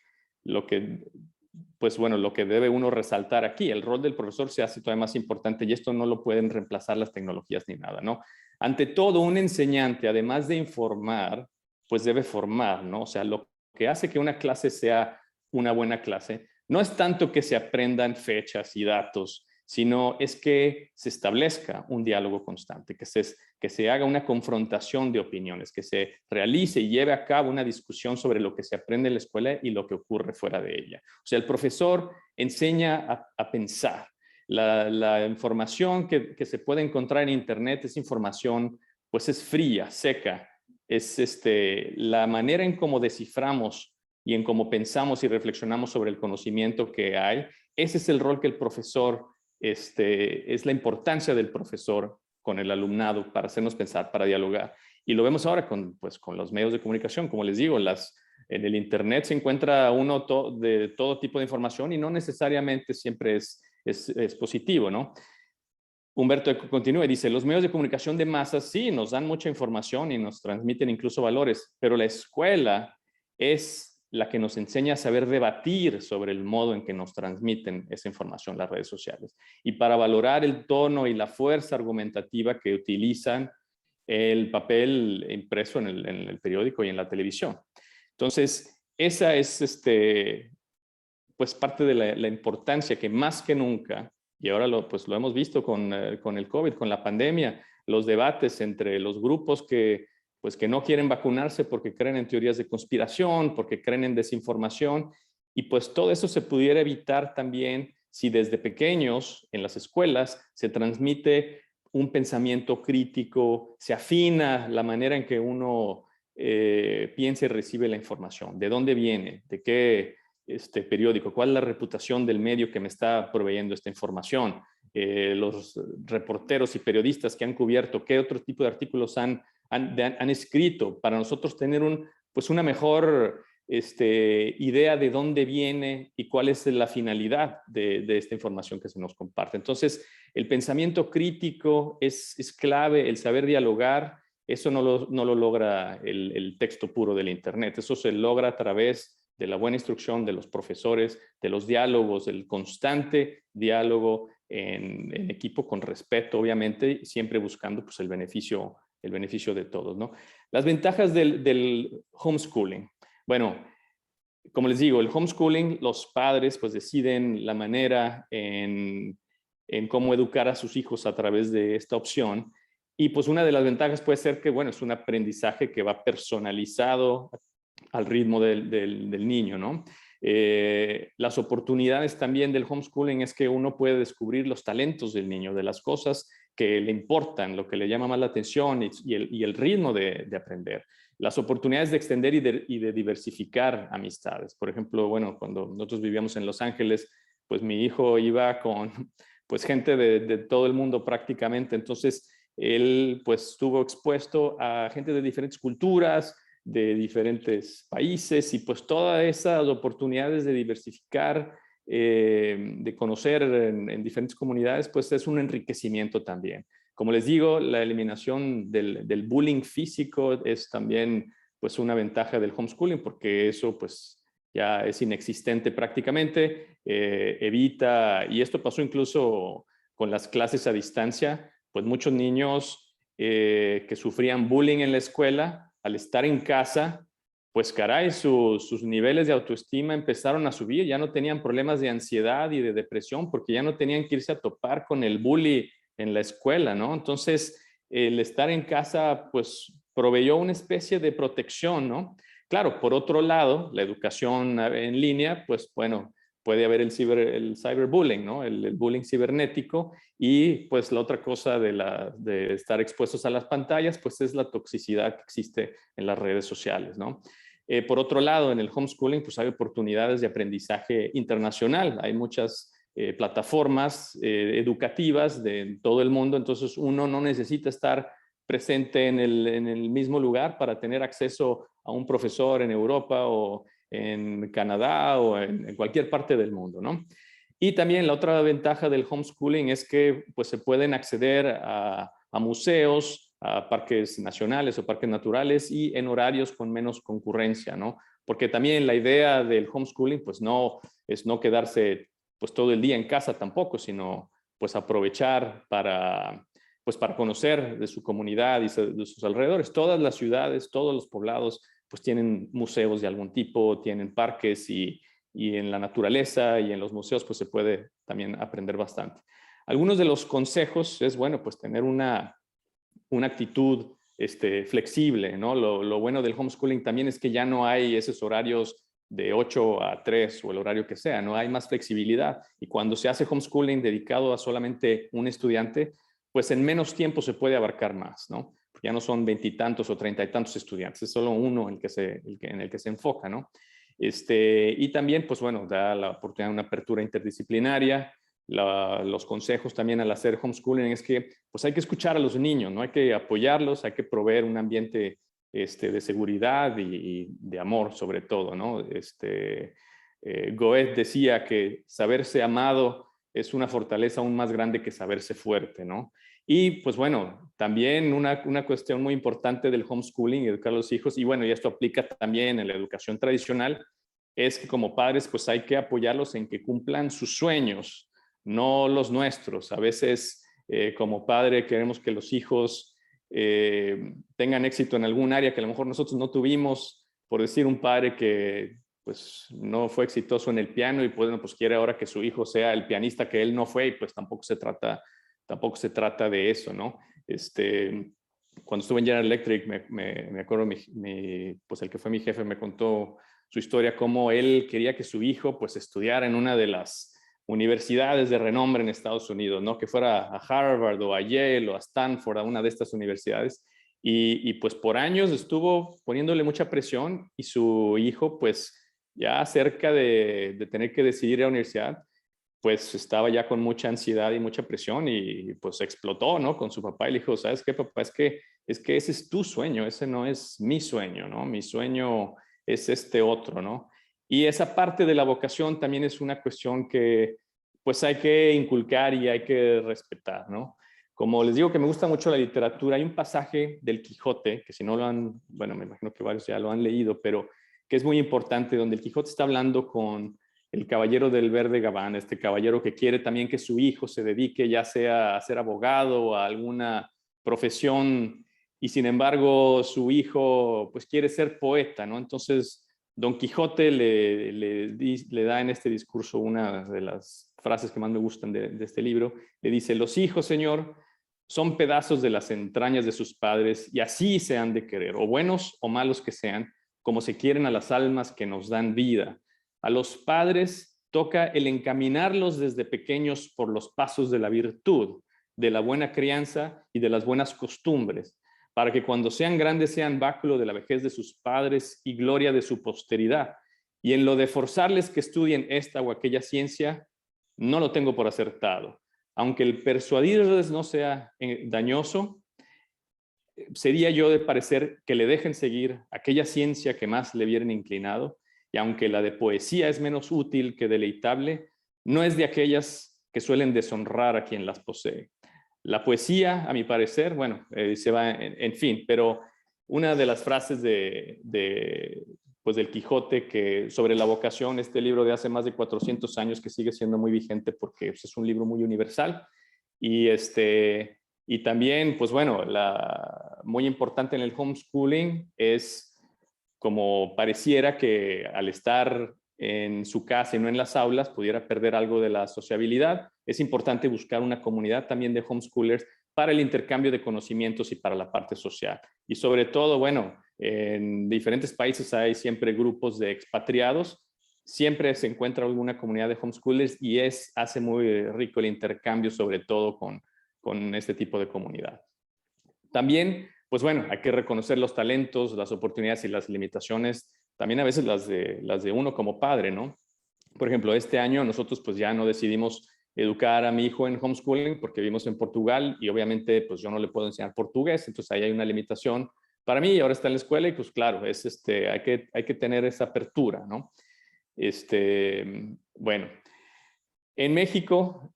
pues bueno, lo que debe uno resaltar aquí. El rol del profesor se hace todavía más importante y esto no lo pueden reemplazar las tecnologías ni nada, ¿no? Ante todo, un enseñante, además de informar, pues debe formar, ¿no? O sea, lo que hace que una clase sea una buena clase no es tanto que se aprendan fechas y datos, sino es que se establezca un diálogo constante, que se haga una confrontación de opiniones, que se realice y lleve a cabo una discusión sobre lo que se aprende en la escuela y lo que ocurre fuera de ella. O sea, el profesor enseña a pensar. La información que se puede encontrar en Internet es información, pues es fría, seca. Es la manera en cómo desciframos y en cómo pensamos y reflexionamos sobre el conocimiento que hay. Ese es el rol que el profesor, es la importancia del profesor con el alumnado para hacernos pensar, para dialogar. Y lo vemos ahora con los medios de comunicación. Como les digo, en el Internet se encuentra uno de todo tipo de información y no necesariamente siempre es positivo, ¿no? Humberto Eco continúa y dice, los medios de comunicación de masas sí nos dan mucha información y nos transmiten incluso valores, pero la escuela es la que nos enseña a saber debatir sobre el modo en que nos transmiten esa información las redes sociales. Y para valorar el tono y la fuerza argumentativa que utilizan el papel impreso en el periódico y en la televisión. Entonces, esa es pues parte de la importancia que más que nunca, y ahora lo hemos visto con el COVID, con la pandemia, los debates entre los grupos que no quieren vacunarse porque creen en teorías de conspiración, porque creen en desinformación, y pues todo eso se pudiera evitar también si desde pequeños en las escuelas se transmite un pensamiento crítico, se afina la manera en que uno piensa y recibe la información, de dónde viene, de qué periódico, cuál es la reputación del medio que me está proveyendo esta información, los reporteros y periodistas que han cubierto, qué otro tipo de artículos han escrito, para nosotros tener una mejor idea de dónde viene y cuál es la finalidad de esta información que se nos comparte. Entonces, el pensamiento crítico es clave, el saber dialogar, eso no lo logra el texto puro del Internet, eso se logra a través de la buena instrucción de los profesores, de los diálogos, del constante diálogo en equipo con respeto, obviamente, siempre buscando pues, el beneficio de todos, ¿no? Las ventajas del homeschooling. Bueno, como les digo, el homeschooling, los padres pues deciden la manera en cómo educar a sus hijos a través de esta opción. Y pues una de las ventajas puede ser que, bueno, es un aprendizaje que va personalizado al ritmo del niño, ¿no? Las oportunidades también del homeschooling es que uno puede descubrir los talentos del niño, de las cosas que le importan, lo que le llama más la atención y el ritmo de aprender. Las oportunidades de extender y de diversificar amistades. Por ejemplo, bueno, cuando nosotros vivíamos en Los Ángeles, pues mi hijo iba con pues gente de todo el mundo prácticamente. Entonces, él pues estuvo expuesto a gente de diferentes culturas, de diferentes países y pues todas esas oportunidades de diversificar, de conocer en diferentes comunidades, pues es un enriquecimiento también. Como les digo, la eliminación del bullying físico es también pues una ventaja del homeschooling porque eso pues ya es inexistente prácticamente, evita, y esto pasó incluso con las clases a distancia, pues muchos niños que sufrían bullying en la escuela, al estar en casa, pues caray, sus niveles de autoestima empezaron a subir, ya no tenían problemas de ansiedad y de depresión porque ya no tenían que irse a topar con el bully en la escuela, ¿no? Entonces, el estar en casa, pues proveyó una especie de protección, ¿no? Claro, por otro lado, la educación en línea, pues bueno, puede haber el cyberbullying, ¿no? El bullying cibernético y pues la otra cosa de estar expuestos a las pantallas, pues es la toxicidad que existe en las redes sociales, ¿no? Por otro lado, en el homeschooling, pues hay oportunidades de aprendizaje internacional. Hay muchas plataformas educativas de todo el mundo, entonces uno no necesita estar presente en el mismo lugar para tener acceso a un profesor en Europa o en Canadá o en cualquier parte del mundo, ¿no? Y también la otra ventaja del homeschooling es que pues, se pueden acceder a museos, a parques nacionales o parques naturales y en horarios con menos concurrencia, ¿no? Porque también la idea del homeschooling pues no es no quedarse pues todo el día en casa tampoco, sino pues aprovechar para conocer de su comunidad y de sus alrededores. Todas las ciudades, todos los poblados pues tienen museos de algún tipo, tienen parques y y en la naturaleza y en los museos, pues se puede también aprender bastante. Algunos de los consejos es, bueno, pues tener una actitud flexible, ¿no? Lo bueno del homeschooling también es que ya no hay esos horarios de 8 a 3 o el horario que sea, no hay más flexibilidad. Y cuando se hace homeschooling dedicado a solamente un estudiante, pues en menos tiempo se puede abarcar más, ¿no? Ya no son 20 y tantos o 30 y tantos estudiantes, es solo uno en el que se enfoca, ¿no? Y también, pues bueno, da la oportunidad de una apertura interdisciplinaria. Los consejos también al hacer homeschooling es que pues hay que escuchar a los niños, ¿no? Hay que apoyarlos, hay que proveer un ambiente de seguridad y de amor sobre todo, ¿no? Goethe decía que saberse amado es una fortaleza aún más grande que saberse fuerte, ¿no? Y pues bueno, también una cuestión muy importante del homeschooling, educar a los hijos, y bueno, y esto aplica también en la educación tradicional, es que como padres pues hay que apoyarlos en que cumplan sus sueños, no los nuestros. A veces como padre queremos que los hijos tengan éxito en algún área que a lo mejor nosotros no tuvimos, por decir un padre que pues no fue exitoso en el piano y pues, pues quiere ahora que su hijo sea el pianista que él no fue y pues tampoco se trata de eso, ¿no? Cuando estuve en General Electric me acuerdo pues el que fue mi jefe me contó su historia, cómo él quería que su hijo pues estudiara en una de las universidades de renombre en Estados Unidos, ¿no? Que fuera a Harvard o a Yale o a Stanford, a una de estas universidades. Y pues por años estuvo poniéndole mucha presión y su hijo pues ya cerca de tener que decidir a la universidad, pues estaba ya con mucha ansiedad y mucha presión y pues explotó, ¿no? Con su papá y le dijo, ¿sabes qué, papá? Es que ese es tu sueño, ese no es mi sueño, ¿no? Mi sueño es este otro, ¿no? Y esa parte de la vocación también es una cuestión que pues hay que inculcar y hay que respetar, ¿no? Como les digo que me gusta mucho la literatura, hay un pasaje del Quijote, que si no lo han, bueno, me imagino que varios ya lo han leído, pero que es muy importante, donde el Quijote está hablando con el caballero del verde gabán, este caballero que quiere también que su hijo se dedique ya sea a ser abogado o a alguna profesión y sin embargo su hijo pues quiere ser poeta, ¿no? Entonces Don Quijote le da en este discurso una de las frases que más me gustan de este libro, le dice, los hijos, señor, son pedazos de las entrañas de sus padres y así se han de querer, o buenos o malos que sean, como se quieren a las almas que nos dan vida. A los padres toca el encaminarlos desde pequeños por los pasos de la virtud, de la buena crianza y de las buenas costumbres, para que cuando sean grandes sean báculo de la vejez de sus padres y gloria de su posteridad. Y en lo de forzarles que estudien esta o aquella ciencia, no lo tengo por acertado. Aunque el persuadirles no sea dañoso, sería yo de parecer que le dejen seguir aquella ciencia que más le vieren inclinado, y aunque la de poesía es menos útil que deleitable, no es de aquellas que suelen deshonrar a quien las posee. La poesía, a mi parecer, bueno, se va en fin, pero una de las frases pues del Quijote que sobre la vocación, este libro de hace más de 400 años que sigue siendo muy vigente porque pues, es un libro muy universal y también, pues bueno, muy importante en el homeschooling es como pareciera que al estar en su casa y no en las aulas pudiera perder algo de la sociabilidad. Es importante buscar una comunidad también de homeschoolers para el intercambio de conocimientos y para la parte social. Y sobre todo, bueno, en diferentes países hay siempre grupos de expatriados, siempre se encuentra alguna comunidad de homeschoolers y hace muy rico el intercambio, sobre todo con este tipo de comunidad. También, pues bueno, hay que reconocer los talentos, las oportunidades y las limitaciones, también a veces las de uno como padre, ¿no? Por ejemplo, este año nosotros pues ya no decidimos educar a mi hijo en homeschooling porque vivimos en Portugal y obviamente pues yo no le puedo enseñar portugués, entonces ahí hay una limitación para mí y ahora está en la escuela y pues claro, hay que tener esa apertura, ¿no? Bueno, en México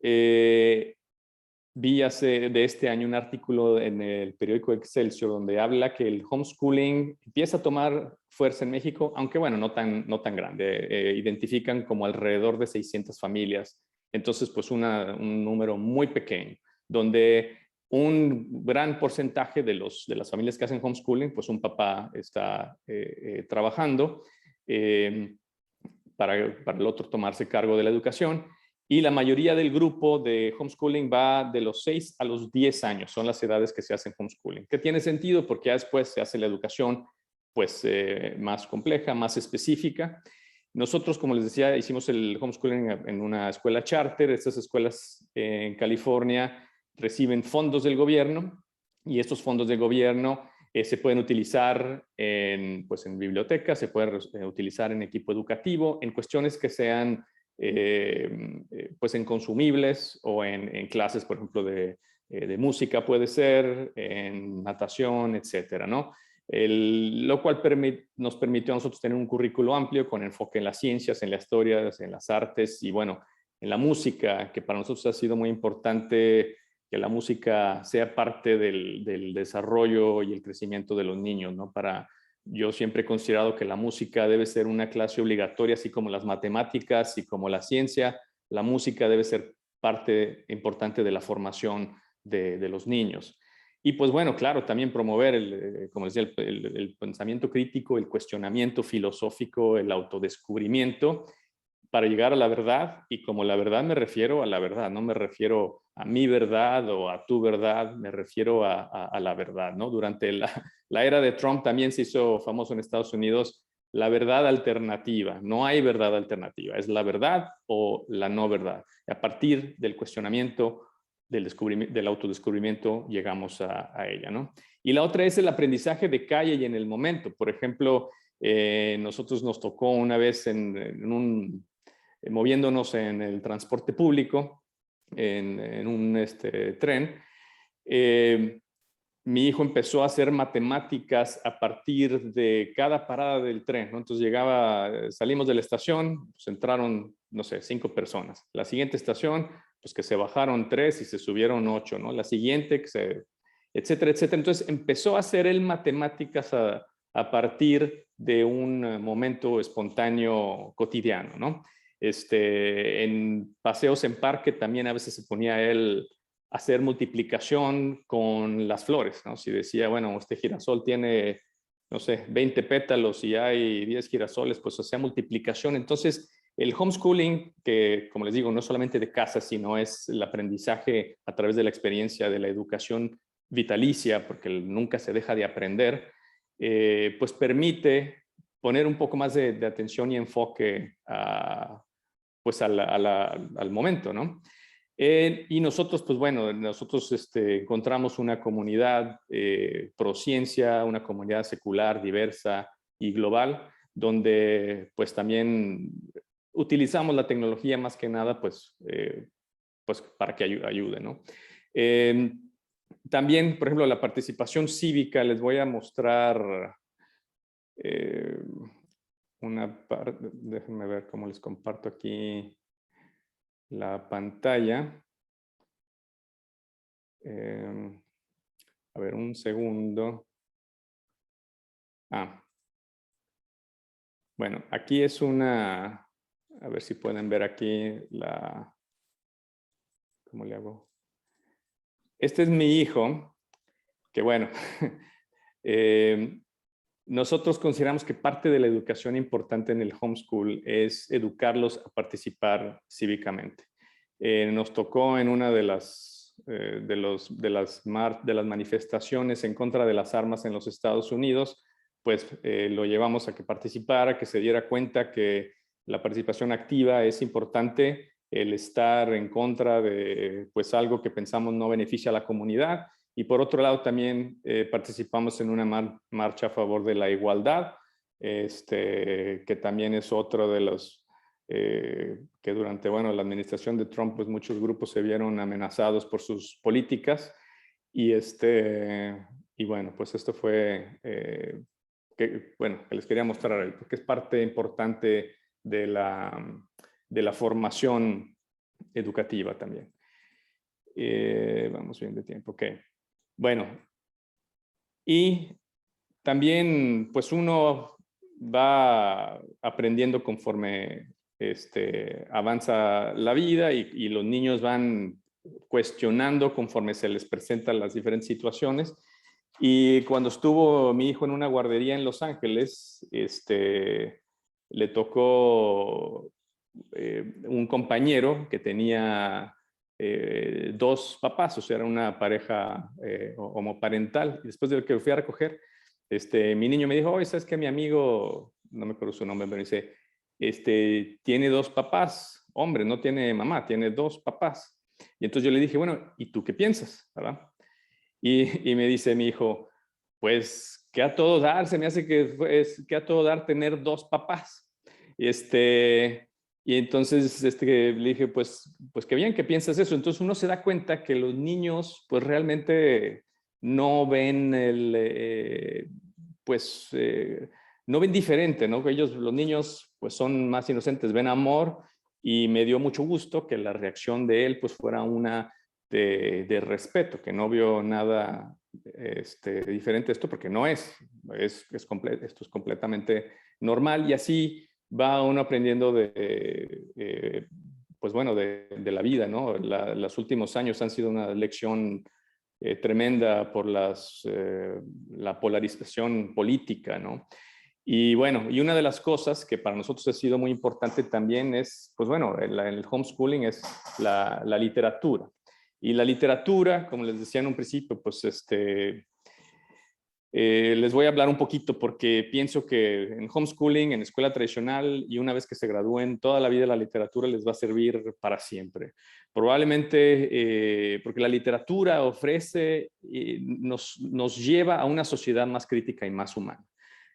vi hace de este año un artículo en el periódico Excelsior donde habla que el homeschooling empieza a tomar fuerza en México, aunque bueno, no tan grande. Identifican como alrededor de 600 familias. Entonces, pues un número muy pequeño, donde un gran porcentaje de las familias que hacen homeschooling, pues un papá está trabajando. para el otro tomarse cargo de la educación. Y la mayoría del grupo de homeschooling va de los 6 a los 10 años, son las edades que se hacen homeschooling, que tiene sentido porque ya después se hace la educación pues más compleja, más específica. Nosotros, como les decía, hicimos el homeschooling en una escuela charter. Estas escuelas en California reciben fondos del gobierno y estos fondos del gobierno se pueden utilizar pues en bibliotecas, se pueden utilizar en equipo educativo, en cuestiones que sean pues en consumibles o en clases, por ejemplo, de música puede ser, en natación, etcétera, ¿no? Lo cual nos permitió a nosotros tener un currículo amplio con enfoque en las ciencias, en las historias, en las artes y bueno, en la música, que para nosotros ha sido muy importante que la música sea parte del desarrollo y el crecimiento de los niños, ¿no? Yo siempre he considerado que la música debe ser una clase obligatoria, así como las matemáticas y como la ciencia. La música debe ser parte importante de la formación de los niños. Y pues bueno, claro, también promover, como decía, el pensamiento crítico, el cuestionamiento filosófico, el autodescubrimiento para llegar a la verdad. Y como la verdad me refiero a la verdad, no me refiero a mi verdad o a tu verdad, me refiero a la verdad, ¿no? Durante la era de Trump también se hizo famoso en Estados Unidos la verdad alternativa. No hay verdad alternativa, es la verdad o la no verdad. Y a partir del cuestionamiento, del autodescubrimiento, llegamos a ella, ¿no? Y la otra es el aprendizaje de calle y en el momento. Por ejemplo, nosotros nos tocó una vez moviéndonos en el transporte público, en un tren, mi hijo empezó a hacer matemáticas a partir de cada parada del tren, ¿no? Entonces salimos de la estación, pues entraron, no sé, 5 personas. La siguiente estación, pues que se bajaron 3 y se subieron 8, ¿no? La siguiente, etcétera, etcétera. Entonces empezó a hacer él matemáticas a partir de un momento espontáneo cotidiano, ¿no? En paseos en parque también a veces se ponía él a hacer multiplicación con las flores, ¿no? Si decía, bueno, este girasol tiene, no sé, 20 pétalos y hay 10 girasoles, pues hacía multiplicación. Entonces, el homeschooling, que como les digo, no es solamente de casa, sino es el aprendizaje a través de la experiencia, de la educación vitalicia, porque nunca se deja de aprender, pues permite poner un poco más de atención y enfoque pues al momento, ¿no? Y nosotros, pues bueno, encontramos una comunidad pro ciencia, una comunidad secular, diversa y global, donde pues también utilizamos la tecnología más que nada pues para que ayude, ¿no? También, por ejemplo, la participación cívica, les voy a mostrar una parte, déjenme ver cómo les comparto aquí la pantalla. A ver, un segundo. Bueno, aquí es a ver si pueden ver aquí ¿cómo le hago? Este es mi hijo, que bueno, nosotros consideramos que parte de la educación importante en el homeschool es educarlos a participar cívicamente. Nos tocó en una de las manifestaciones en contra de las armas en los Estados Unidos, pues lo llevamos a que participara, que se diera cuenta que la participación activa es importante, el estar en contra de pues algo que pensamos no beneficia a la comunidad. Y por otro lado también participamos en una marcha a favor de la igualdad, que también es otro de los que durante la administración de Trump pues muchos grupos se vieron amenazados por sus políticas y bueno, pues esto fue que les quería mostrar ahí, porque es parte importante de la formación educativa también. Vamos bien de tiempo, ok. Bueno, y también pues uno va aprendiendo conforme avanza la vida y los niños van cuestionando conforme se les presentan las diferentes situaciones. Y cuando estuvo mi hijo en una guardería en Los Ángeles, le tocó un compañero que tenía dos papás, o sea, era una pareja homoparental. Y después de lo que fui a recoger, mi niño me dijo, oye, ¿sabes qué? Mi amigo, no me acuerdo su nombre, pero dice, tiene dos papás, hombre, no tiene mamá, tiene dos papás. Y entonces yo le dije, bueno, ¿y tú qué piensas? ¿Verdad? Y me dice mi hijo, pues que a todo dar, se me hace que a todo dar tener dos papás. Y, y entonces le dije, pues qué bien que piensas eso. Entonces uno se da cuenta que los niños pues realmente no ven no ven diferente, ¿no? Ellos, los niños, pues son más inocentes, ven amor, y me dio mucho gusto que la reacción de él pues fuera una de respeto, que no vio nada diferente de esto, porque no esto es completamente normal, y así va uno aprendiendo pues bueno, de la vida, ¿no? Los últimos años han sido una lección tremenda por la polarización política, ¿no? Y bueno, y una de las cosas que para nosotros ha sido muy importante también es, pues bueno, el homeschooling es la literatura. Y la literatura, como les decía en un principio, pues les voy a hablar un poquito porque pienso que en homeschooling, en escuela tradicional, y una vez que se gradúen, toda la vida la literatura les va a servir para siempre. Probablemente porque la literatura ofrece, nos lleva a una sociedad más crítica y más humana.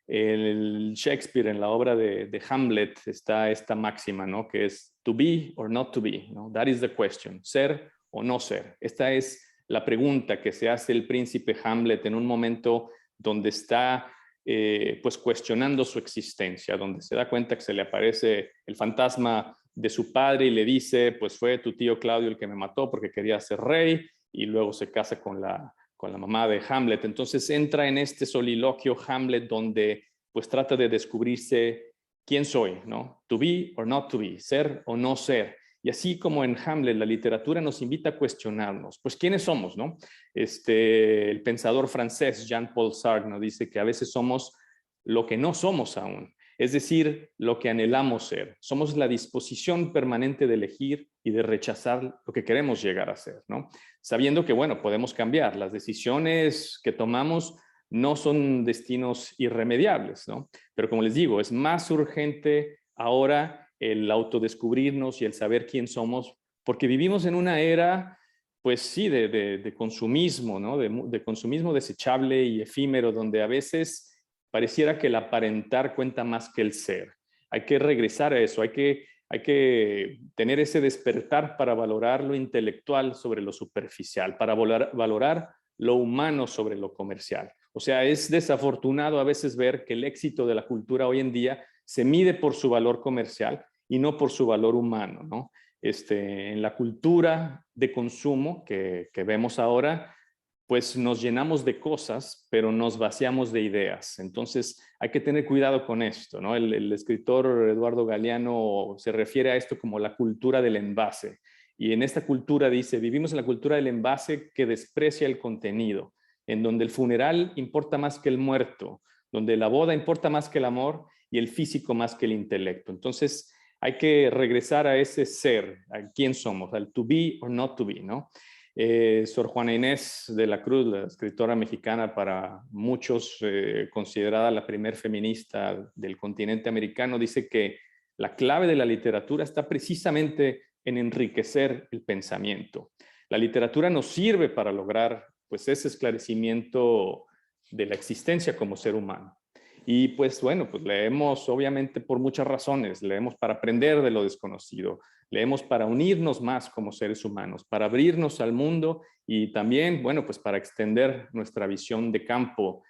El Shakespeare, en la obra de Hamlet, está esta máxima, ¿no? Que es to be or not to be, ¿no? That is the question, ser o no ser. Esta es la pregunta que se hace el príncipe Hamlet en un momento donde está pues cuestionando su existencia, donde se da cuenta que se le aparece el fantasma de su padre y le dice, pues fue tu tío Claudio el que me mató porque quería ser rey, y luego se casa con la mamá de Hamlet. Entonces entra en este soliloquio Hamlet donde pues trata de descubrirse quién soy, ¿no? To be or not to be, ser o no ser. Y así como en Hamlet, la literatura nos invita a cuestionarnos, pues quiénes somos, ¿no? El pensador francés Jean-Paul Sartre nos dice que a veces somos lo que no somos aún, es decir, lo que anhelamos ser. Somos la disposición permanente de elegir y de rechazar lo que queremos llegar a ser, ¿no? Sabiendo que, bueno, podemos cambiar. Las decisiones que tomamos no son destinos irremediables, ¿no? Pero como les digo, es más urgente ahora el autodescubrirnos y el saber quién somos, porque vivimos en una era, pues sí, de consumismo, ¿no? De consumismo desechable y efímero, donde a veces pareciera que el aparentar cuenta más que el ser. Hay que regresar a eso, hay que tener ese despertar para valorar lo intelectual sobre lo superficial, para valorar lo humano sobre lo comercial. O sea, es desafortunado a veces ver que el éxito de la cultura hoy en día se mide por su valor comercial y no por su valor humano, ¿no? En la cultura de consumo que vemos ahora, pues nos llenamos de cosas, pero nos vaciamos de ideas. Entonces hay que tener cuidado con esto, ¿no? El escritor Eduardo Galeano se refiere a esto como la cultura del envase. Y en esta cultura dice, vivimos en la cultura del envase que desprecia el contenido, en donde el funeral importa más que el muerto, donde la boda importa más que el amor y el físico más que el intelecto. Entonces hay que regresar a ese ser, a quién somos, al to be or not to be, ¿no? Sor Juana Inés de la Cruz, la escritora mexicana, para muchos considerada la primer feminista del continente americano, dice que la clave de la literatura está precisamente en enriquecer el pensamiento. La literatura nos sirve para lograr pues ese esclarecimiento de la existencia como ser humano. Y pues bueno, pues leemos obviamente por muchas razones, leemos para aprender de lo desconocido, leemos para unirnos más como seres humanos, para abrirnos al mundo y también, bueno, pues para extender nuestra visión de campo.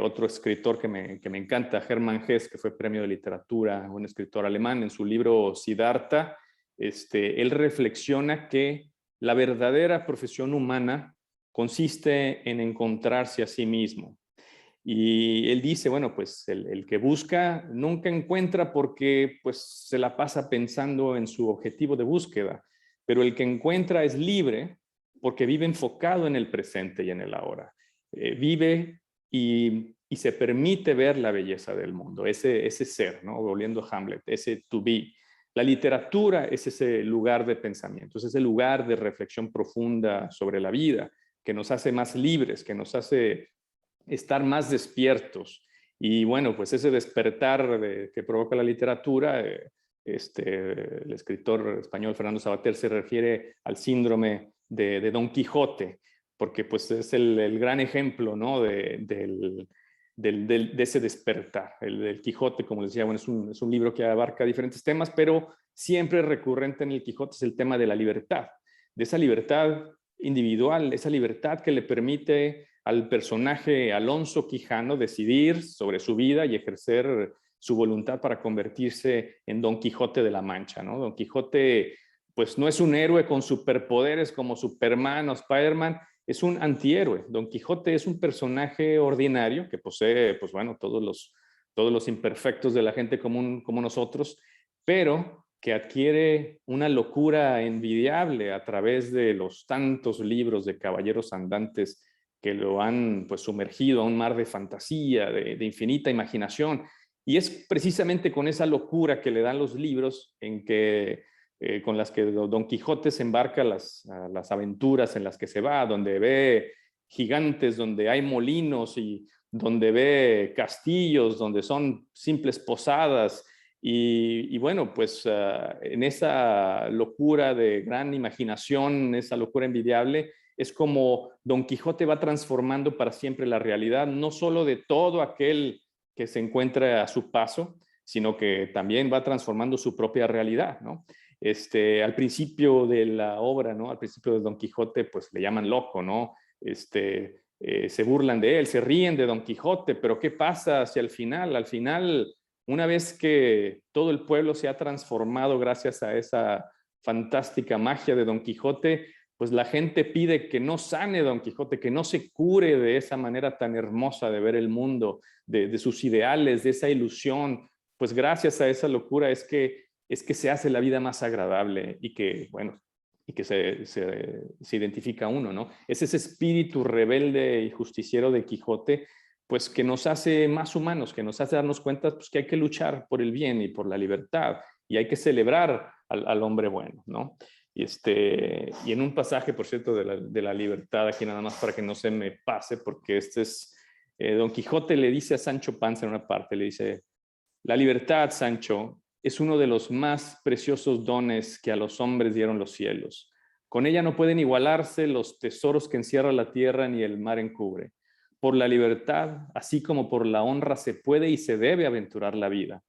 Otro escritor que me encanta, Hermann Hesse, que fue premio de literatura, un escritor alemán, en su libro Siddhartha, él reflexiona que la verdadera profesión humana consiste en encontrarse a sí mismo. Y él dice, bueno, pues el que busca nunca encuentra porque pues se la pasa pensando en su objetivo de búsqueda, pero el que encuentra es libre porque vive enfocado en el presente y en el ahora. Vive y y se permite ver la belleza del mundo, ese ser, ¿no? Volviendo a Hamlet, ese to be. La literatura es ese lugar de pensamiento, es ese lugar de reflexión profunda sobre la vida, que nos hace más libres, que nos hace estar más despiertos. Y bueno, pues ese despertar que provoca la literatura, el escritor español Fernando Savater se refiere al síndrome de Don Quijote, porque pues es el gran ejemplo, ¿no? de ese despertar. El del Quijote, como les decía, bueno, es un libro que abarca diferentes temas, pero siempre recurrente en el Quijote es el tema de la libertad, de esa libertad individual, esa libertad que le permite al personaje Alonso Quijano decidir sobre su vida y ejercer su voluntad para convertirse en Don Quijote de la Mancha, ¿no? Don Quijote, pues no es un héroe con superpoderes como Superman o Spider-Man, es un antihéroe. Don Quijote es un personaje ordinario que posee, pues bueno, todos los imperfectos de la gente común como nosotros, pero que adquiere una locura envidiable a través de los tantos libros de caballeros andantes que lo han pues sumergido a un mar de fantasía, de infinita imaginación. Y es precisamente con esa locura que le dan los libros con las que Don Quijote se embarca a las aventuras en las que se va, donde ve gigantes, donde hay molinos y donde ve castillos, donde son simples posadas. Y bueno, pues en esa locura de gran imaginación, esa locura envidiable, es como Don Quijote va transformando para siempre la realidad, no solo de todo aquel que se encuentra a su paso, sino que también va transformando su propia realidad, ¿no? Al principio de la obra, ¿no? Al principio de Don Quijote, pues le llaman loco, ¿no? Se burlan de él, se ríen de Don Quijote, pero ¿qué pasa hacia el final? Al final, una vez que todo el pueblo se ha transformado gracias a esa fantástica magia de Don Quijote, pues la gente pide que no sane Don Quijote, que no se cure de esa manera tan hermosa de ver el mundo, de sus ideales, de esa ilusión. Pues gracias a esa locura es que se hace la vida más agradable y que, bueno, y que se identifica uno, ¿no? Es ese espíritu rebelde y justiciero de Quijote, pues que nos hace más humanos, que nos hace darnos cuenta pues, que hay que luchar por el bien y por la libertad y hay que celebrar al hombre bueno, ¿no? Y en un pasaje, por cierto, de la libertad, aquí nada más para que no se me pase, porque Don Quijote le dice a Sancho Panza en una parte, le dice, la libertad, Sancho, es uno de los más preciosos dones que a los hombres dieron los cielos. Con ella no pueden igualarse los tesoros que encierra la tierra ni el mar encubre. Por la libertad, así como por la honra, se puede y se debe aventurar la vida.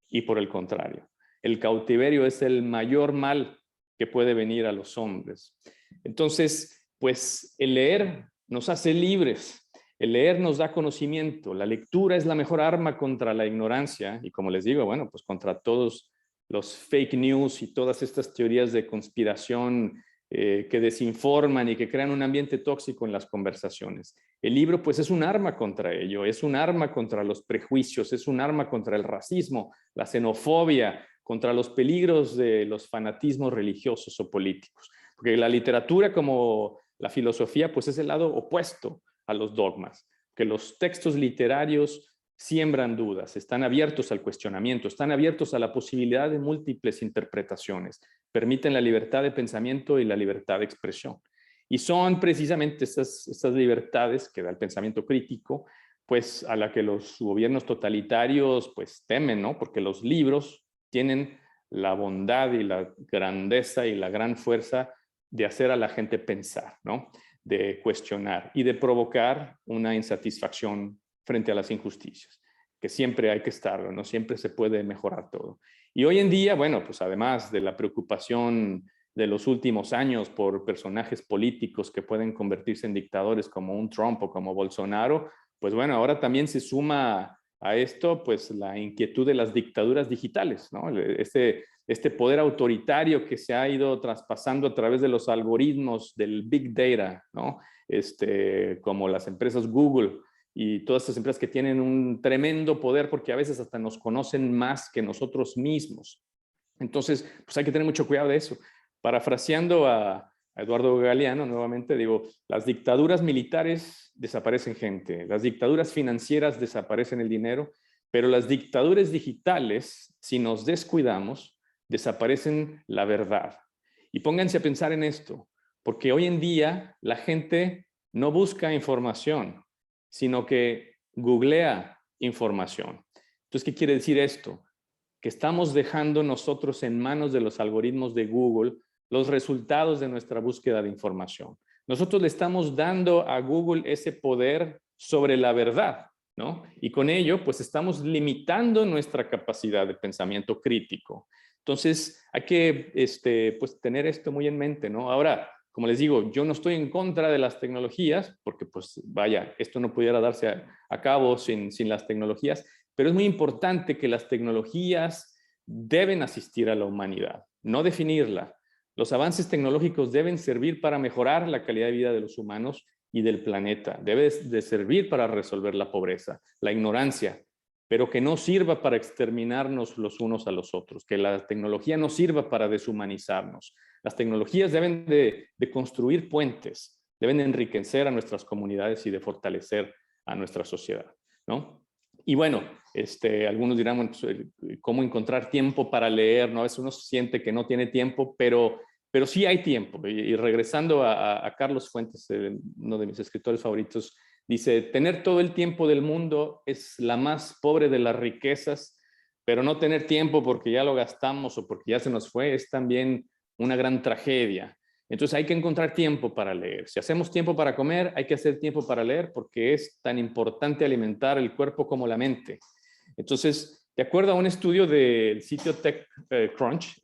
Y por el contrario, el cautiverio es el mayor mal que puede venir a los hombres. Entonces, pues el leer nos hace libres, el leer nos da conocimiento, la lectura es la mejor arma contra la ignorancia y como les digo, bueno, pues contra todos los fake news y todas estas teorías de conspiración que desinforman y que crean un ambiente tóxico en las conversaciones. El libro pues es un arma contra ello, es un arma contra los prejuicios, es un arma contra el racismo, la xenofobia, contra los peligros de los fanatismos religiosos o políticos. Porque la literatura, como la filosofía, pues es el lado opuesto a los dogmas, que los textos literarios siembran dudas, están abiertos al cuestionamiento, están abiertos a la posibilidad de múltiples interpretaciones, permiten la libertad de pensamiento y la libertad de expresión. Y son precisamente estas libertades que da el pensamiento crítico, pues a la que los gobiernos totalitarios pues temen, ¿no? Porque los libros tienen la bondad y la grandeza y la gran fuerza de hacer a la gente pensar, ¿no? De cuestionar y de provocar una insatisfacción frente a las injusticias, que siempre hay que estarlo, no siempre se puede mejorar todo. Y hoy en día, bueno, pues además de la preocupación de los últimos años por personajes políticos que pueden convertirse en dictadores como un Trump o como Bolsonaro, pues bueno, ahora también se suma a esto pues la inquietud de las dictaduras digitales, ¿no? Este poder autoritario que se ha ido traspasando a través de los algoritmos del Big Data, ¿no? Como las empresas Google y todas estas empresas que tienen un tremendo poder porque a veces hasta nos conocen más que nosotros mismos. Entonces, pues hay que tener mucho cuidado de eso. Parafraseando a Eduardo Galeano, nuevamente digo, las dictaduras militares desaparecen gente, las dictaduras financieras desaparecen el dinero, pero las dictaduras digitales, si nos descuidamos, desaparecen la verdad. Y pónganse a pensar en esto, porque hoy en día la gente no busca información, sino que googlea información. Entonces, ¿qué quiere decir esto? Que estamos dejando nosotros en manos de los algoritmos de Google los resultados de nuestra búsqueda de información. Nosotros le estamos dando a Google ese poder sobre la verdad, ¿no? Y con ello, pues estamos limitando nuestra capacidad de pensamiento crítico. Entonces, hay que pues, tener esto muy en mente, ¿no? Ahora, como les digo, yo no estoy en contra de las tecnologías, porque pues vaya, esto no pudiera darse a cabo sin las tecnologías, pero es muy importante que las tecnologías deben asistir a la humanidad, no definirla. Los avances tecnológicos deben servir para mejorar la calidad de vida de los humanos y del planeta. Debe de servir para resolver la pobreza, la ignorancia, pero que no sirva para exterminarnos los unos a los otros, que la tecnología no sirva para deshumanizarnos. Las tecnologías deben de construir puentes, deben de enriquecer a nuestras comunidades y de fortalecer a nuestra sociedad, ¿no? Y bueno, algunos dirán, bueno, ¿cómo encontrar tiempo para leer? ¿No? A veces uno siente que no tiene tiempo, pero sí hay tiempo. Y regresando a Carlos Fuentes, uno de mis escritores favoritos, dice, tener todo el tiempo del mundo es la más pobre de las riquezas, pero no tener tiempo porque ya lo gastamos o porque ya se nos fue es también una gran tragedia. Entonces hay que encontrar tiempo para leer. Si hacemos tiempo para comer, hay que hacer tiempo para leer porque es tan importante alimentar el cuerpo como la mente. Entonces, de acuerdo a un estudio del sitio TechCrunch,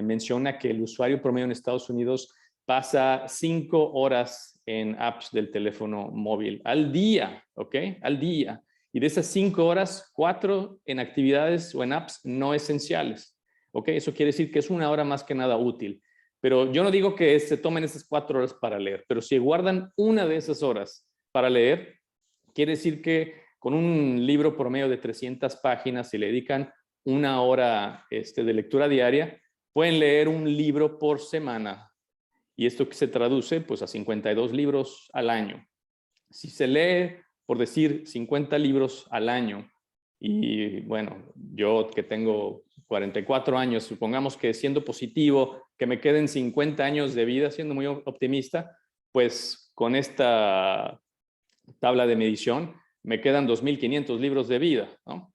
menciona que el usuario promedio en Estados Unidos pasa 5 horas en apps del teléfono móvil al día, ¿ok? Al día. Y de esas 5 horas, 4 en actividades o en apps no esenciales, ¿ok? Eso quiere decir que es 1 hora más que nada útil. Pero yo no digo que se tomen esas 4 horas para leer, pero si guardan una de esas horas para leer, quiere decir que con un libro promedio de 300 páginas, si le dedican 1 hora de lectura diaria, pueden leer un libro por semana. Y esto que se traduce pues a 52 libros al año. Si se lee, por decir, 50 libros al año, y bueno, yo que tengo 44 años, supongamos que siendo positivo, que me queden 50 años de vida, siendo muy optimista, pues con esta tabla de medición me quedan 2.500 libros de vida, ¿no?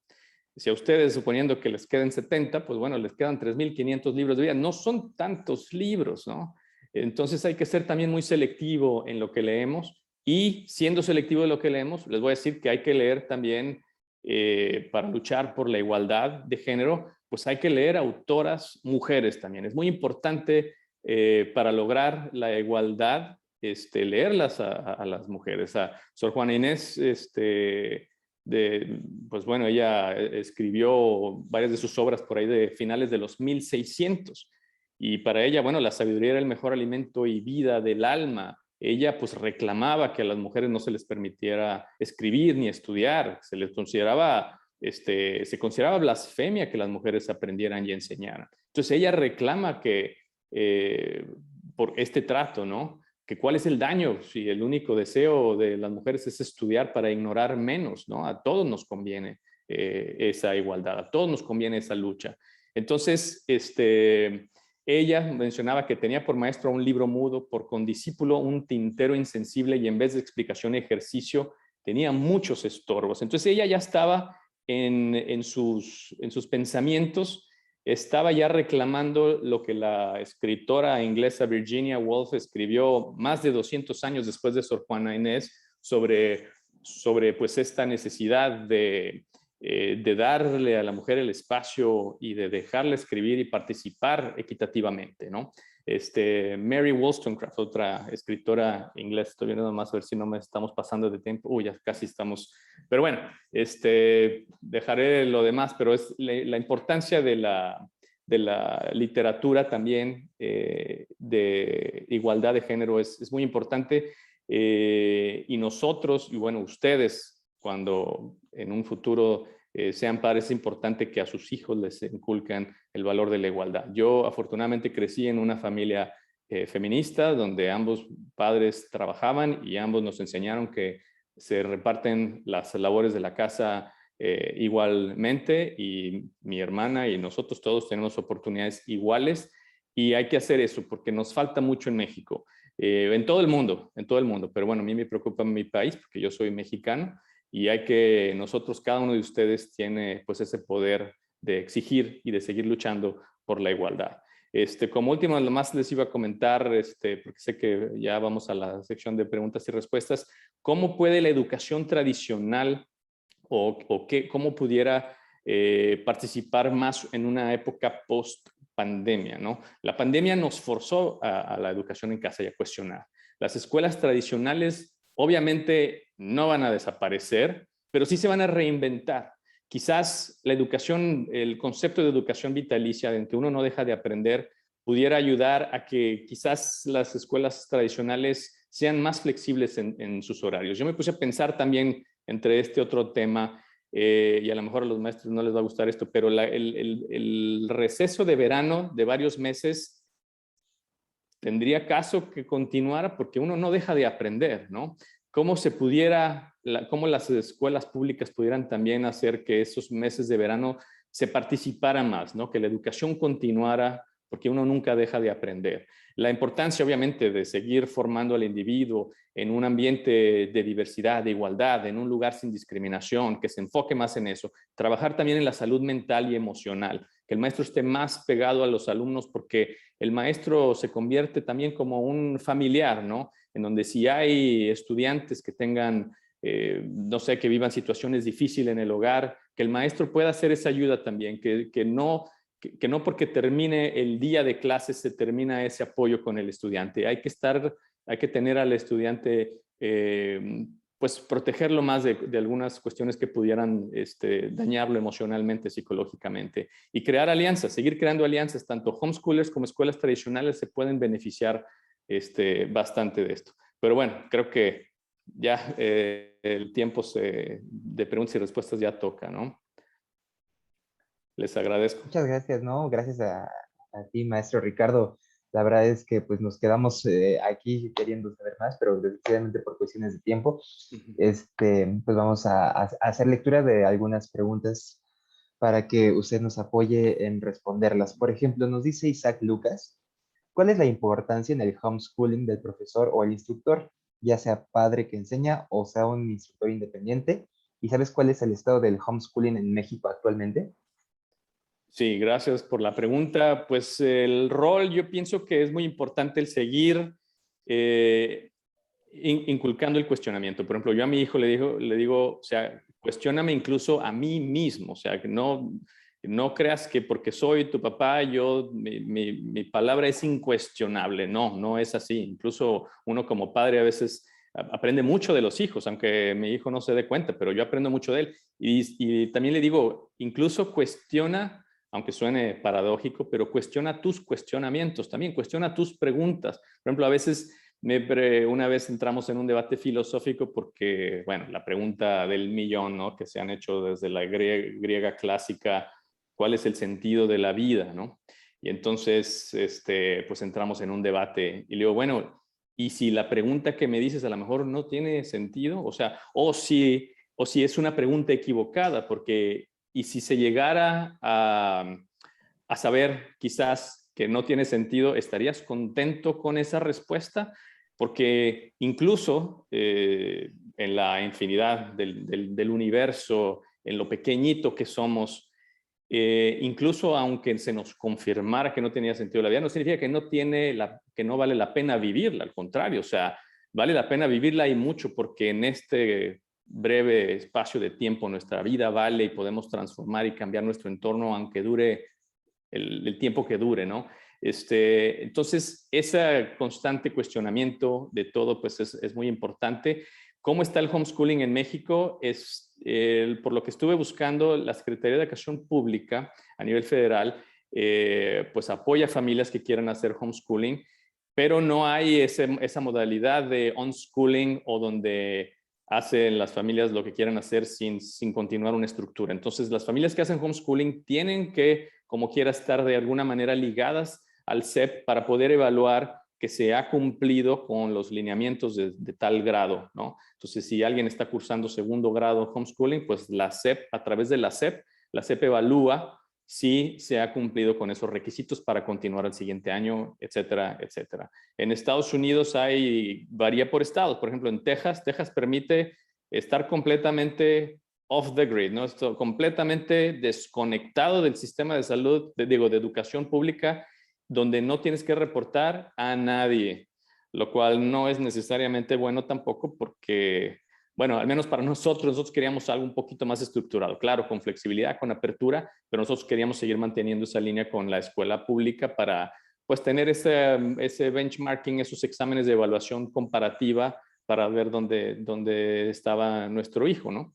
Si a ustedes, suponiendo que les queden 70, pues bueno, les quedan 3.500 libros de vida. No son tantos libros, ¿no? Entonces hay que ser también muy selectivo en lo que leemos y siendo selectivo de lo que leemos, les voy a decir que hay que leer también para luchar por la igualdad de género, pues hay que leer autoras mujeres también. Es muy importante para lograr la igualdad, leerlas a las mujeres. A Sor Juana Inés, pues bueno, ella escribió varias de sus obras por ahí de finales de los 1600. Y para ella, bueno, la sabiduría era el mejor alimento y vida del alma. Ella pues reclamaba que a las mujeres no se les permitiera escribir ni estudiar. Se consideraba blasfemia que las mujeres aprendieran y enseñaran. Entonces ella reclama que por este trato, ¿no? Que cuál es el daño si el único deseo de las mujeres es estudiar para ignorar menos, ¿no? A todos nos conviene esa igualdad, a todos nos conviene esa lucha. Entonces, ella mencionaba que tenía por maestro un libro mudo, por condiscípulo un tintero insensible y en vez de explicación y ejercicio tenía muchos estorbos. Entonces ella ya estaba en sus pensamientos, estaba ya reclamando lo que la escritora inglesa Virginia Woolf escribió más de 200 años después de Sor Juana Inés sobre pues esta necesidad de darle a la mujer el espacio y de dejarla escribir y participar equitativamente, ¿no? Mary Wollstonecraft, otra escritora inglesa, estoy viendo más a ver si no me estamos pasando de tiempo, ya casi estamos, pero bueno, dejaré lo demás, pero es la importancia de la literatura también de igualdad de género es muy importante y nosotros, y bueno, ustedes, cuando en un futuro sean padres, es importante que a sus hijos les inculcan el valor de la igualdad. Yo afortunadamente crecí en una familia feminista, donde ambos padres trabajaban y ambos nos enseñaron que se reparten las labores de la casa igualmente, y mi hermana y nosotros todos tenemos oportunidades iguales, y hay que hacer eso porque nos falta mucho en México, en todo el mundo, pero bueno, a mí me preocupa mi país porque yo soy mexicano, y hay que nosotros, cada uno de ustedes tiene pues ese poder de exigir y de seguir luchando por la igualdad. Como último, lo más les iba a comentar, porque sé que ya vamos a la sección de preguntas y respuestas, ¿cómo puede la educación tradicional cómo pudiera participar más en una época post-pandemia, ¿no? La pandemia nos forzó a la educación en casa y a cuestionar. Las escuelas tradicionales obviamente no van a desaparecer, pero sí se van a reinventar. Quizás la educación, el concepto de educación vitalicia, en que uno no deja de aprender, pudiera ayudar a que quizás las escuelas tradicionales sean más flexibles en sus horarios. Yo me puse a pensar también entre este otro tema, y a lo mejor a los maestros no les va a gustar esto, pero el receso de verano de varios meses tendría caso que continuara, porque uno no deja de aprender, ¿no? ¿Cómo cómo las escuelas públicas pudieran también hacer que esos meses de verano se participara más, ¿no? Que la educación continuara, porque uno nunca deja de aprender. La importancia, obviamente, de seguir formando al individuo en un ambiente de diversidad, de igualdad, en un lugar sin discriminación, que se enfoque más en eso. Trabajar también en la salud mental y emocional, que el maestro esté más pegado a los alumnos, porque el maestro se convierte también como un familiar, ¿no? En donde si hay estudiantes que tengan, no sé, que vivan situaciones difíciles en el hogar, que el maestro pueda hacer esa ayuda también, que no porque termine el día de clases se termina ese apoyo con el estudiante. Hay que tener al estudiante, pues protegerlo más de algunas cuestiones que pudieran dañarlo emocionalmente, psicológicamente, y crear alianzas, seguir creando alianzas. Tanto homeschoolers como escuelas tradicionales se pueden beneficiar bastante de esto. Pero bueno, creo que ya el tiempo de preguntas y respuestas ya toca, ¿no? Les agradezco. Muchas gracias, ¿no? Gracias a ti, maestro Ricardo. La verdad es que pues nos quedamos aquí queriendo saber más, pero desgraciadamente por cuestiones de tiempo, pues vamos a hacer lectura de algunas preguntas para que usted nos apoye en responderlas. Por ejemplo, nos dice Isaac Lucas, ¿cuál es la importancia en el homeschooling del profesor o el instructor, ya sea padre que enseña o sea un instructor independiente? ¿Y sabes cuál es el estado del homeschooling en México actualmente? Sí, gracias por la pregunta. Pues el rol, yo pienso que es muy importante el seguir inculcando el cuestionamiento. Por ejemplo, yo a mi hijo le digo, o sea, cuestióname incluso a mí mismo, o sea, que no creas que porque soy tu papá, mi palabra es incuestionable. No es así. Incluso uno como padre a veces aprende mucho de los hijos, aunque mi hijo no se dé cuenta, pero yo aprendo mucho de él. Y también le digo, incluso cuestiona, aunque suene paradójico, pero cuestiona tus cuestionamientos también, cuestiona tus preguntas. Por ejemplo, a veces una vez entramos en un debate filosófico porque, bueno, la pregunta del millón, ¿no? Que se han hecho desde la griega clásica, ¿cuál es el sentido de la vida, ¿no? Y entonces, pues entramos en un debate y le digo, bueno, ¿y si la pregunta que me dices a lo mejor no tiene sentido? O sea, o si es una pregunta equivocada, porque y si se llegara a saber quizás que no tiene sentido, ¿estarías contento con esa respuesta? Porque incluso en la infinidad del universo, en lo pequeñito que somos, incluso aunque se nos confirmara que no tenía sentido la vida, no significa que no vale la pena vivirla. Al contrario, o sea, vale la pena vivirla y mucho, porque en este breve espacio de tiempo nuestra vida vale y podemos transformar y cambiar nuestro entorno, aunque dure el tiempo que dure, ¿no? Entonces, ese constante cuestionamiento de todo, pues es muy importante. ¿Cómo está el homeschooling en México? Por lo que estuve buscando, la Secretaría de Educación Pública a nivel federal, pues apoya a familias que quieran hacer homeschooling, pero no hay esa modalidad de unschooling o donde hacen las familias lo que quieran hacer sin continuar una estructura. Entonces, las familias que hacen homeschooling tienen que, como quiera, estar de alguna manera ligadas al CEP para poder evaluar que se ha cumplido con los lineamientos de tal grado, ¿no? Entonces, si alguien está cursando segundo grado homeschooling, pues la SEP, a través de la SEP evalúa si se ha cumplido con esos requisitos para continuar el siguiente año, etcétera, etcétera. En Estados Unidos varía por estados. Por ejemplo, en Texas permite estar completamente off the grid, ¿no? Esto, completamente desconectado del sistema de salud, de educación pública, donde no tienes que reportar a nadie, lo cual no es necesariamente bueno tampoco porque, bueno, al menos para nosotros queríamos algo un poquito más estructurado, claro, con flexibilidad, con apertura, pero nosotros queríamos seguir manteniendo esa línea con la escuela pública para, pues, tener ese benchmarking, esos exámenes de evaluación comparativa para ver dónde estaba nuestro hijo, ¿no?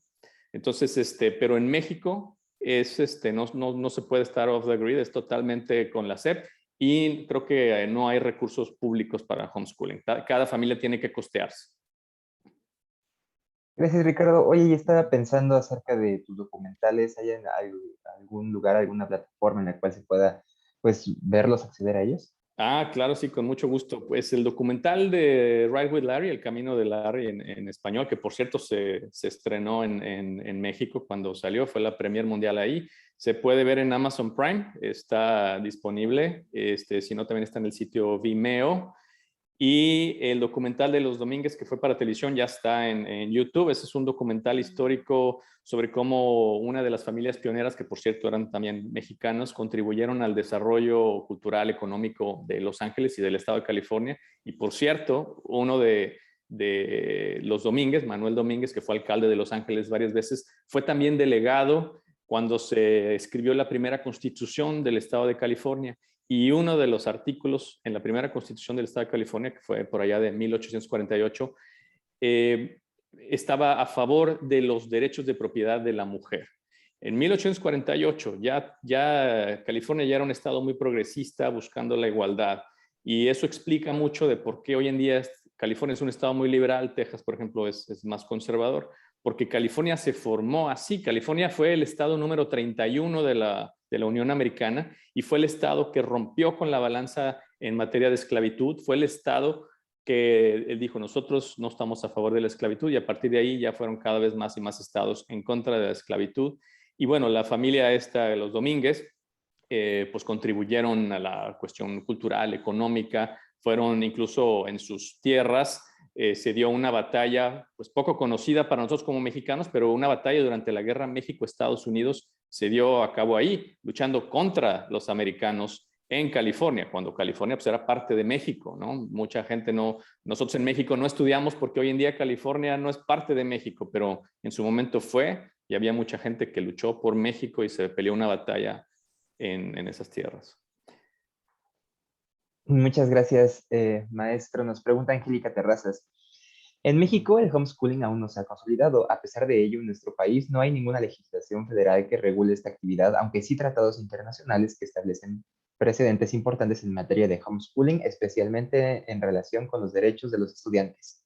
Entonces, pero en México no se puede estar off the grid, es totalmente con la SEP y creo que no hay recursos públicos para homeschooling. Cada familia tiene que costearse. Gracias, Ricardo. Oye, y estaba pensando acerca de tus documentales. ¿Hay en algún lugar, alguna plataforma en la cual se pueda, pues, verlos, acceder a ellos? Claro, sí, con mucho gusto. Pues el documental de Ride with Larry, El Camino de Larry en español, que por cierto se estrenó en México cuando salió, fue la premier mundial ahí. Se puede ver en Amazon Prime, está disponible, si no también está en el sitio Vimeo. Y el documental de los Domínguez, que fue para televisión, ya está en YouTube. Ese es un documental histórico sobre cómo una de las familias pioneras, que por cierto eran también mexicanos, contribuyeron al desarrollo cultural, económico de Los Ángeles y del estado de California. Y por cierto, uno de los Domínguez, Manuel Domínguez, que fue alcalde de Los Ángeles varias veces, fue también delegado cuando se escribió la primera constitución del estado de California. Y uno de los artículos en la primera constitución del estado de California, que fue por allá de 1848, estaba a favor de los derechos de propiedad de la mujer. En 1848 ya California ya era un estado muy progresista buscando la igualdad. Y eso explica mucho de por qué hoy en día California es un estado muy liberal, Texas, por ejemplo, es más conservador, porque California se formó así. California fue el estado número 31 de la Unión Americana y fue el estado que rompió con la balanza en materia de esclavitud. Fue el estado que él dijo, nosotros no estamos a favor de la esclavitud, y a partir de ahí ya fueron cada vez más y más estados en contra de la esclavitud. Y bueno, la familia de los Domínguez, pues contribuyeron a la cuestión cultural, económica, fueron incluso en sus tierras. Se dio una batalla, pues poco conocida para nosotros como mexicanos, pero una batalla durante la guerra México-Estados Unidos se dio a cabo ahí, luchando contra los americanos en California, cuando California pues era parte de México, ¿no? Mucha gente nosotros en México no estudiamos porque hoy en día California no es parte de México, pero en su momento fue, y había mucha gente que luchó por México y se peleó una batalla en esas tierras. Muchas gracias, maestro. Nos pregunta Angélica Terrazas. En México, el homeschooling aún no se ha consolidado. A pesar de ello, en nuestro país no hay ninguna legislación federal que regule esta actividad, aunque sí tratados internacionales que establecen precedentes importantes en materia de homeschooling, especialmente en relación con los derechos de los estudiantes.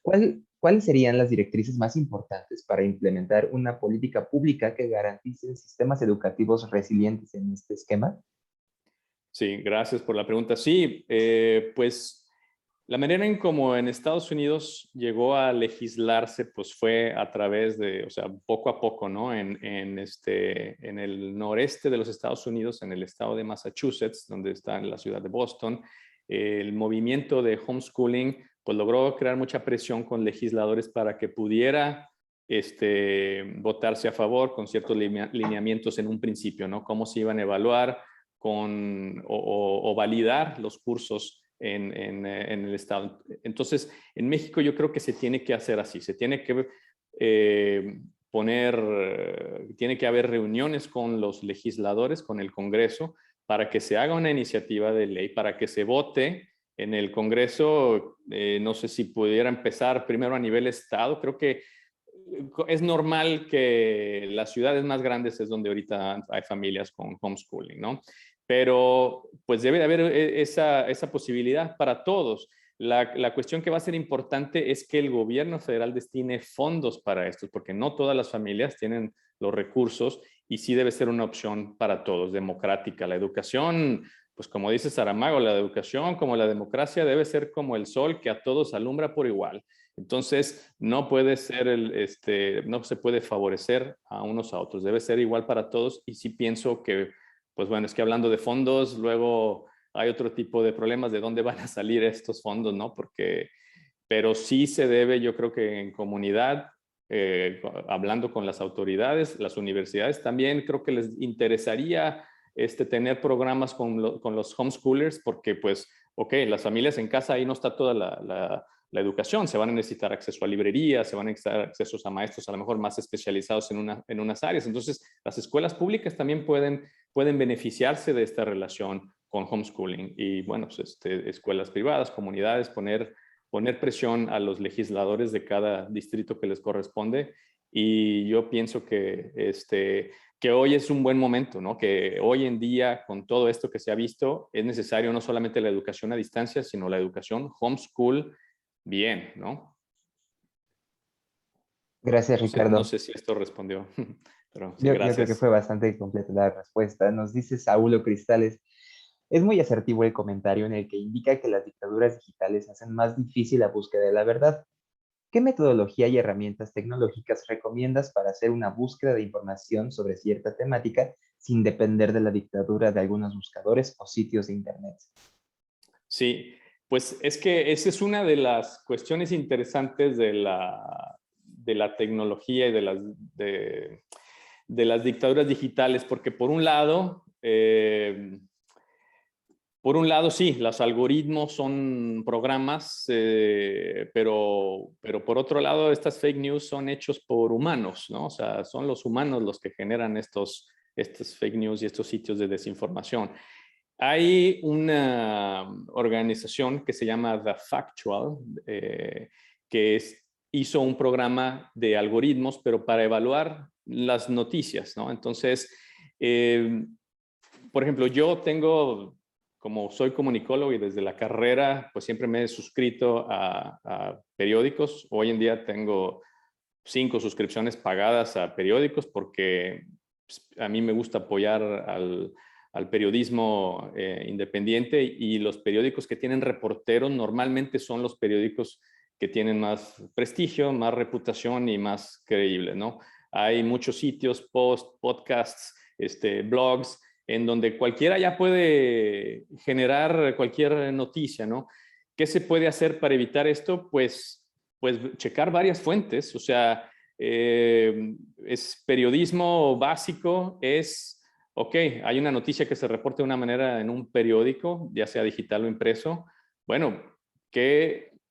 ¿Cuáles serían las directrices más importantes para implementar una política pública que garantice sistemas educativos resilientes en este esquema? Sí, gracias por la pregunta. Sí, pues la manera en cómo en Estados Unidos llegó a legislarse, pues fue a través de, o sea, poco a poco, ¿no? En el noreste de los Estados Unidos, en el estado de Massachusetts, donde está en la ciudad de Boston, el movimiento de homeschooling, pues logró crear mucha presión con legisladores para que pudiera votarse a favor con ciertos lineamientos en un principio, ¿no? Cómo se iban a evaluar o validar los cursos en el estado. Entonces, en México yo creo que se tiene que hacer así, se tiene que tiene que haber reuniones con los legisladores, con el Congreso, para que se haga una iniciativa de ley, para que se vote en el Congreso. No sé si pudiera empezar primero a nivel estado. Creo que es normal que las ciudades más grandes es donde ahorita hay familias con homeschooling, ¿no? Pero pues debe de haber esa posibilidad para todos. La cuestión que va a ser importante es que el gobierno federal destine fondos para esto, porque no todas las familias tienen los recursos y sí debe ser una opción para todos, democrática. La educación pues como dice Saramago, la educación como la democracia debe ser como el sol que a todos alumbra por igual. Entonces, no puede ser no se puede favorecer a unos a otros, debe ser igual para todos. Y sí pienso que, pues bueno, es que hablando de fondos, luego hay otro tipo de problemas de dónde van a salir estos fondos, ¿no? Pero sí se debe, yo creo que en comunidad, hablando con las autoridades, las universidades, también creo que les interesaría tener programas con los homeschoolers, porque pues, ok, las familias en casa, ahí no está toda la educación, se van a necesitar acceso a librerías, se van a necesitar accesos a maestros a lo mejor más especializados en unas áreas. Entonces, las escuelas públicas también pueden beneficiarse de esta relación con homeschooling. Y bueno, pues escuelas privadas, comunidades, poner presión a los legisladores de cada distrito que les corresponde. Y yo pienso que hoy es un buen momento, ¿no? Que hoy en día, con todo esto que se ha visto, es necesario no solamente la educación a distancia, sino la educación homeschool bien, ¿no? Gracias, No Ricardo. sé si esto respondió, pero sí, Yo creo que gracias. fue bastante completa la respuesta. Nos dice Saulo Cristales. Es muy asertivo el comentario en el que indica que las dictaduras digitales hacen más difícil la búsqueda de la verdad. ¿Qué metodología y herramientas tecnológicas recomiendas para hacer una búsqueda de información sobre cierta temática sin depender de la dictadura de algunos buscadores o sitios de Internet? Sí, pues es que esa es una de las cuestiones interesantes de la tecnología y de las dictaduras digitales, porque por un lado, sí, los algoritmos son programas, pero por otro lado, estas fake news son hechos por humanos, ¿no? O sea, son los humanos los que generan estos fake news y estos sitios de desinformación. Hay una organización que se llama The Factual, hizo un programa de algoritmos, pero para evaluar las noticias, ¿no? Entonces, por ejemplo, como soy comunicólogo y desde la carrera, pues siempre me he suscrito a periódicos. Hoy en día tengo 5 suscripciones pagadas a periódicos porque pues, a mí me gusta apoyar al periodismo independiente, y los periódicos que tienen reporteros normalmente son los periódicos que tienen más prestigio, más reputación y más creíbles, ¿no? Hay muchos sitios, podcasts, blogs, en donde cualquiera ya puede generar cualquier noticia, ¿no? ¿Qué se puede hacer para evitar esto? Pues checar varias fuentes, o sea, es periodismo básico, ok, hay una noticia que se reporta de una manera en un periódico, ya sea digital o impreso. Bueno,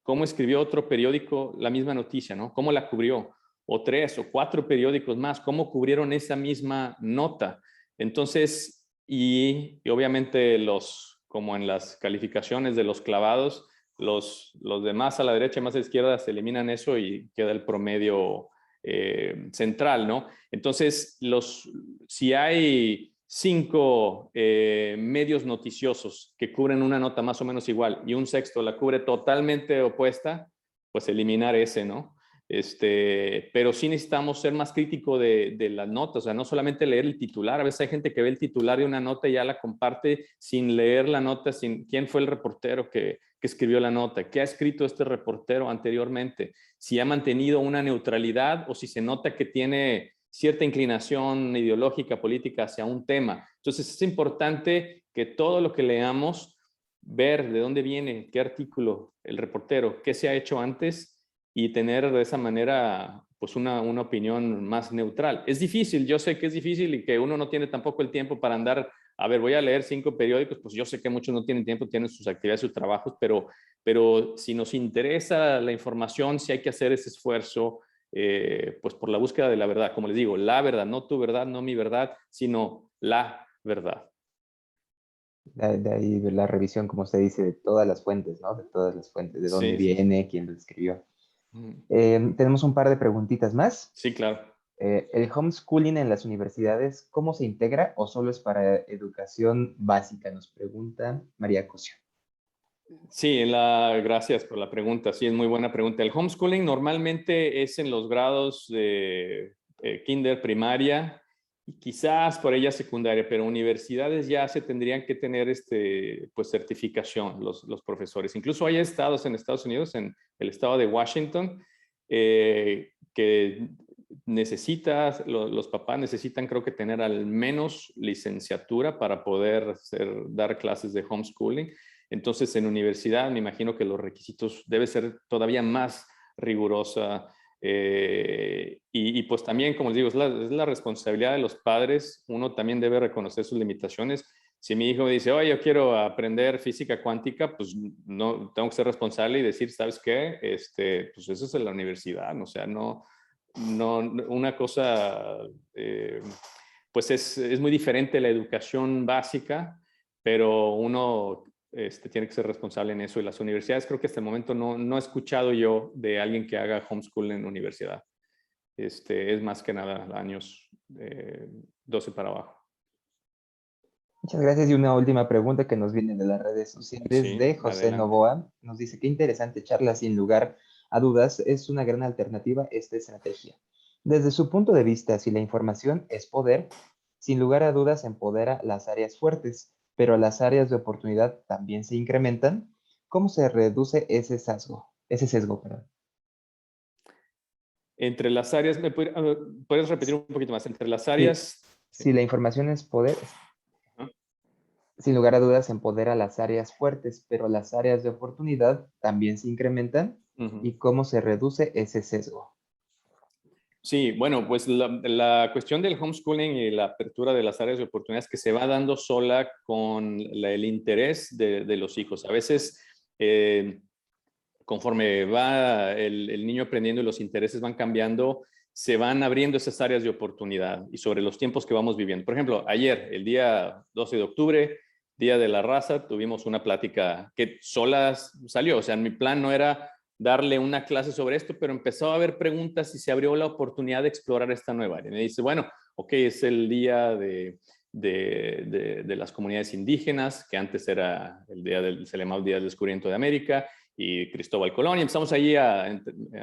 ¿cómo escribió otro periódico la misma noticia, ¿no? ¿Cómo la cubrió? O 3 o 4 periódicos más, ¿cómo cubrieron esa misma nota? Entonces, y obviamente como en las calificaciones de los clavados, los de más a la derecha y más a la izquierda se eliminan eso y queda el promedio central, ¿no? Entonces, si hay 5 medios noticiosos que cubren una nota más o menos igual y un sexto la cubre totalmente opuesta, pues eliminar ese, ¿no? Pero sí necesitamos ser más crítico de las notas, o sea, no solamente leer el titular. A veces hay gente que ve el titular de una nota y ya la comparte sin leer la nota, sin quién fue el reportero que escribió la nota, qué ha escrito este reportero anteriormente, si ha mantenido una neutralidad o si se nota que tiene cierta inclinación ideológica, política hacia un tema. Entonces es importante que todo lo que leamos, ver de dónde viene, qué artículo, el reportero, qué se ha hecho antes, y tener de esa manera pues una opinión más neutral. Es difícil, yo sé que es difícil y que uno no tiene tampoco el tiempo para andar, a ver, voy a leer 5 periódicos, pues yo sé que muchos no tienen tiempo, tienen sus actividades, sus trabajos, pero si nos interesa la información, sí hay que hacer ese esfuerzo, pues por la búsqueda de la verdad. Como les digo, la verdad, no tu verdad, no mi verdad, sino la verdad. De ahí la revisión, como usted dice, de todas las fuentes, ¿no? De todas las fuentes, de dónde Sí, sí. viene, quién lo escribió. Tenemos un par de preguntitas más. Sí, claro. ¿El homeschooling en las universidades, cómo se integra o solo es para educación básica? Nos pregunta María Cosio. Sí, gracias por la pregunta. Sí, es muy buena pregunta. El homeschooling normalmente es en los grados de kinder, primaria y quizás por ella secundaria, pero universidades ya se tendrían que tener pues certificación los profesores. Incluso hay estados en Estados Unidos, en el estado de Washington, que los papás necesitan, creo que tener al menos licenciatura para poder dar clases de homeschooling. Entonces, en universidad me imagino que los requisitos deben ser todavía más rigurosa. Y pues también, como les digo, es la responsabilidad de los padres. Uno también debe reconocer sus limitaciones. Si mi hijo me dice, oye, yo quiero aprender física cuántica, pues no, tengo que ser responsable y decir, ¿sabes qué? Pues eso es en la universidad, o sea, no, una cosa, pues es muy diferente la educación básica, pero uno tiene que ser responsable en eso. Y las universidades, creo que hasta el momento no he escuchado yo de alguien que haga homeschool en universidad. Es más que nada años 12 para abajo. Muchas gracias. Y una última pregunta que nos viene de las redes sociales Sí, de José adelante. Novoa. Nos dice, qué interesante charla, sin lugar a dudas, es una gran alternativa esta estrategia. Desde su punto de vista, si la información es poder, sin lugar a dudas empodera las áreas fuertes, pero las áreas de oportunidad también se incrementan. ¿Cómo se reduce ese sesgo? Perdón. Entre las áreas, ¿puedes repetir un poquito más? Entre las Sí, áreas... si la información es poder, Ajá. sin lugar a dudas empodera las áreas fuertes, pero las áreas de oportunidad también se incrementan. Uh-huh. ¿Y cómo se reduce ese sesgo? Sí, bueno, pues la cuestión del homeschooling y la apertura de las áreas de oportunidades que se va dando sola con el interés de los hijos. A veces, conforme va el niño aprendiendo y los intereses van cambiando, se van abriendo esas áreas de oportunidad y sobre los tiempos que vamos viviendo. Por ejemplo, ayer, el día 12 de octubre, Día de la Raza, tuvimos una plática que sola salió. O sea, mi plan no era darle una clase sobre esto, pero empezó a haber preguntas y se abrió la oportunidad de explorar esta nueva área. Me dice, bueno, ok, es el día de las comunidades indígenas, que antes era se le llamaba el Día del Descubrimiento de América, y Cristóbal Colón, y empezamos allí a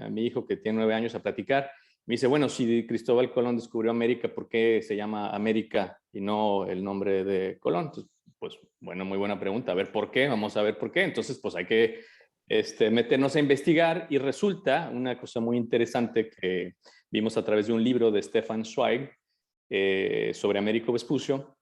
mi hijo, que tiene 9 años, a platicar. Me dice, bueno, si Cristóbal Colón descubrió América, ¿por qué se llama América y no el nombre de Colón? Entonces, pues, bueno, muy buena pregunta. A ver, ¿por qué? Vamos a ver por qué. Entonces, pues hay que meternos a investigar, y resulta una cosa muy interesante que vimos a través de un libro de Stefan Zweig sobre Américo Vespucio.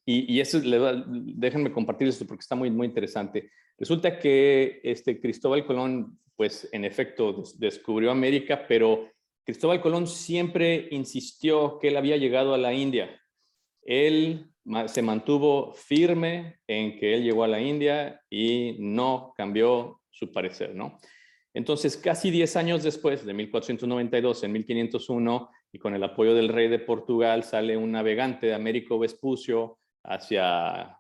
Y eso, déjenme compartir esto porque está muy, muy interesante. Resulta que Cristóbal Colón, pues en efecto, descubrió América, pero Cristóbal Colón siempre insistió que él había llegado a la India. Él se mantuvo firme en que él llegó a la India y no cambió su parecer, ¿no? Entonces, casi 10 años después, de 1492, en 1501, y con el apoyo del rey de Portugal, sale un navegante de Américo Vespucio hacia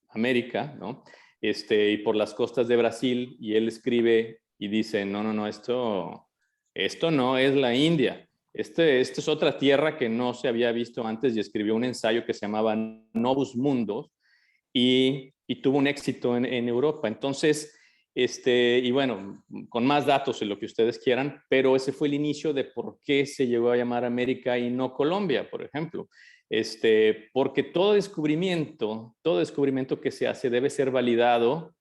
América, ¿no? Y por las costas de Brasil, y él escribe y dice, no, esto no es la India. Esta es otra tierra que no se había visto antes, y escribió un ensayo que se llamaba Novus Mundus, y tuvo un éxito en Europa. Entonces, y bueno, con más datos y lo que ustedes quieran, pero ese fue el inicio de por qué se llegó a llamar América y no Colombia, por ejemplo. Porque todo descubrimiento que se hace debe ser validado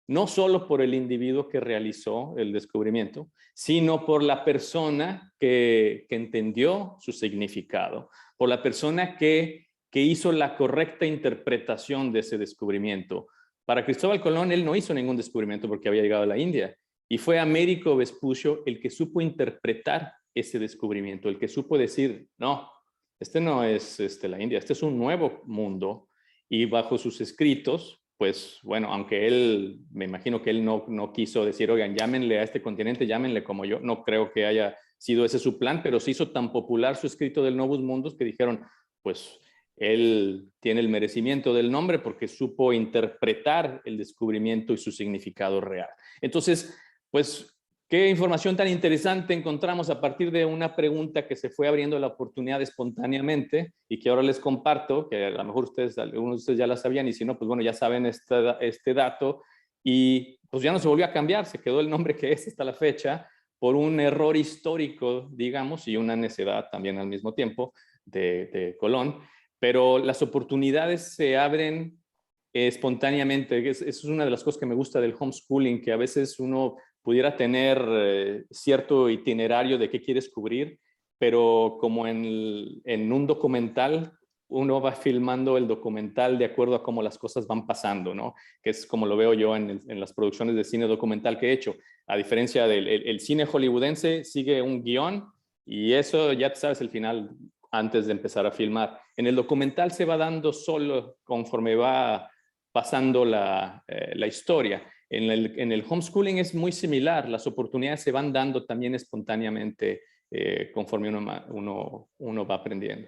no solo por el individuo que realizó el descubrimiento, sino por la persona que entendió su significado, por la persona que hizo la correcta interpretación de ese descubrimiento. Para Cristóbal Colón, él no hizo ningún descubrimiento porque había llegado a la India, y fue Américo Vespucio el que supo interpretar ese descubrimiento, el que supo decir, no, no es la India, este es un nuevo mundo. Y bajo sus escritos, pues bueno, aunque él, me imagino que él no quiso decir, oigan, llámenle a este continente, llámenle como yo, no creo que haya sido ese su plan, pero se hizo tan popular su escrito del Novus Mundus que dijeron, pues él tiene el merecimiento del nombre porque supo interpretar el descubrimiento y su significado real. Entonces, pues, qué información tan interesante encontramos a partir de una pregunta que se fue abriendo la oportunidad espontáneamente y que ahora les comparto, que a lo mejor algunos de ustedes ya la sabían, y si no, pues bueno, ya saben este dato, y pues ya no se volvió a cambiar, se quedó el nombre que es hasta la fecha, por un error histórico, digamos, y una necedad también al mismo tiempo de Colón, pero las oportunidades se abren espontáneamente. Es una de las cosas que me gusta del homeschooling, que a veces uno pudiera tener cierto itinerario de qué quieres cubrir, pero como en un documental, uno va filmando el documental de acuerdo a cómo las cosas van pasando, ¿no? Que es como lo veo yo en las producciones de cine documental que he hecho. A diferencia del el cine hollywoodense, sigue un guión y eso ya te sabes el final antes de empezar a filmar. En el documental se va dando solo conforme va pasando la historia. En el homeschooling es muy similar, las oportunidades se van dando también espontáneamente conforme uno va aprendiendo.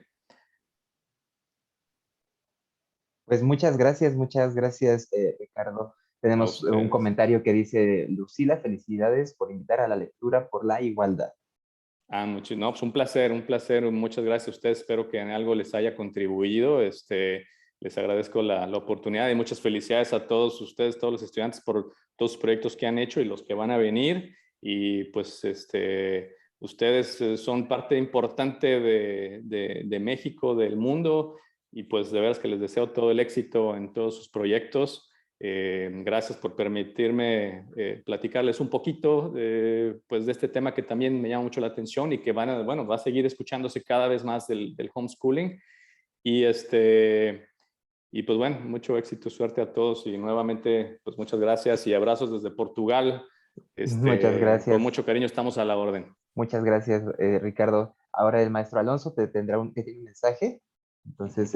Pues muchas gracias, Ricardo. A Tenemos un ustedes. comentario que dice, Lucila, felicidades por invitar a la lectura por la igualdad. No, pues un placer. Muchas gracias a ustedes. Espero que en algo les haya contribuido. Les agradezco la oportunidad y muchas felicidades a todos ustedes, todos los estudiantes por todos los proyectos que han hecho y los que van a venir. Y pues ustedes son parte importante de México, del mundo. Y pues de veras que les deseo todo el éxito en todos sus proyectos. Gracias por permitirme platicarles un poquito pues de este tema que también me llama mucho la atención y que va a seguir escuchándose cada vez más del homeschooling. Y pues bueno, mucho éxito, suerte a todos y nuevamente pues muchas gracias y abrazos desde Portugal. Muchas Con gracias. mucho cariño estamos a la orden. Muchas gracias, Ricardo. Ahora el maestro Alonso te tendrá un mensaje. Entonces,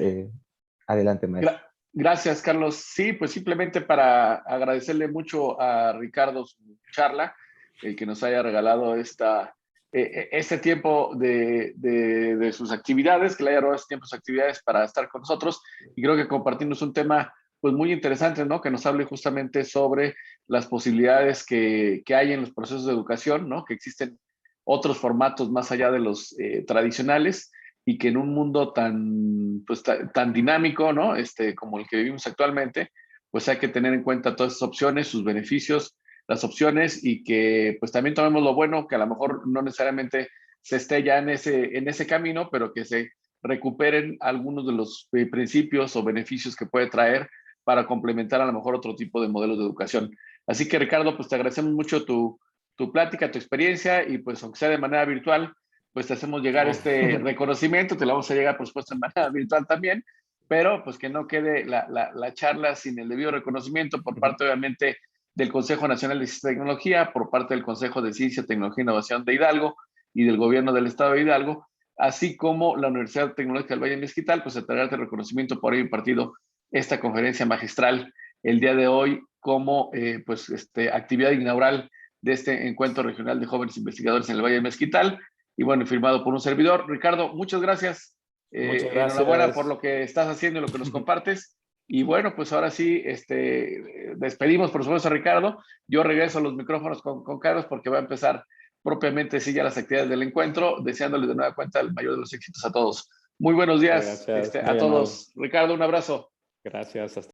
adelante, maestro. Gracias, Carlos. Sí, pues simplemente para agradecerle mucho a Ricardo su charla, el que nos haya regalado este tiempo de sus actividades, que le haya robado este tiempo de sus actividades para estar con nosotros. Y creo que compartimos un tema pues muy interesante, ¿no? Que nos hable justamente sobre las posibilidades que hay en los procesos de educación, ¿no? Que existen otros formatos más allá de los tradicionales y que en un mundo tan dinámico, ¿no? Como el que vivimos actualmente, pues hay que tener en cuenta todas esas opciones, sus beneficios, las opciones y que pues también tomemos lo bueno, que a lo mejor no necesariamente se esté ya en ese camino, pero que se recuperen algunos de los principios o beneficios que puede traer para complementar a lo mejor otro tipo de modelos de educación. Así que Ricardo, pues te agradecemos mucho tu plática, tu experiencia y pues aunque sea de manera virtual, pues te hacemos llegar este reconocimiento, te lo vamos a llegar por supuesto en manera virtual también, pero pues que no quede la charla sin el debido reconocimiento por parte obviamente del Consejo Nacional de Ciencia y Tecnología, por parte del Consejo de Ciencia, Tecnología e Innovación de Hidalgo y del Gobierno del Estado de Hidalgo, así como la Universidad Tecnológica del Valle de Mezquital, pues a traerte el reconocimiento por haber impartido esta conferencia magistral el día de hoy como actividad inaugural de este encuentro regional de jóvenes investigadores en el Valle de Mezquital y bueno, firmado por un servidor. Ricardo, muchas gracias. Muchas gracias. Enhorabuena por lo que estás haciendo y lo que nos compartes. Y bueno, pues ahora sí, despedimos por supuesto a Ricardo. Yo regreso a los micrófonos con Carlos porque va a empezar propiamente sí ya las actividades del encuentro, deseándoles de nueva cuenta el mayor de los éxitos a todos. Muy buenos días Gracias, a todos. Ricardo, un abrazo. Gracias. Hasta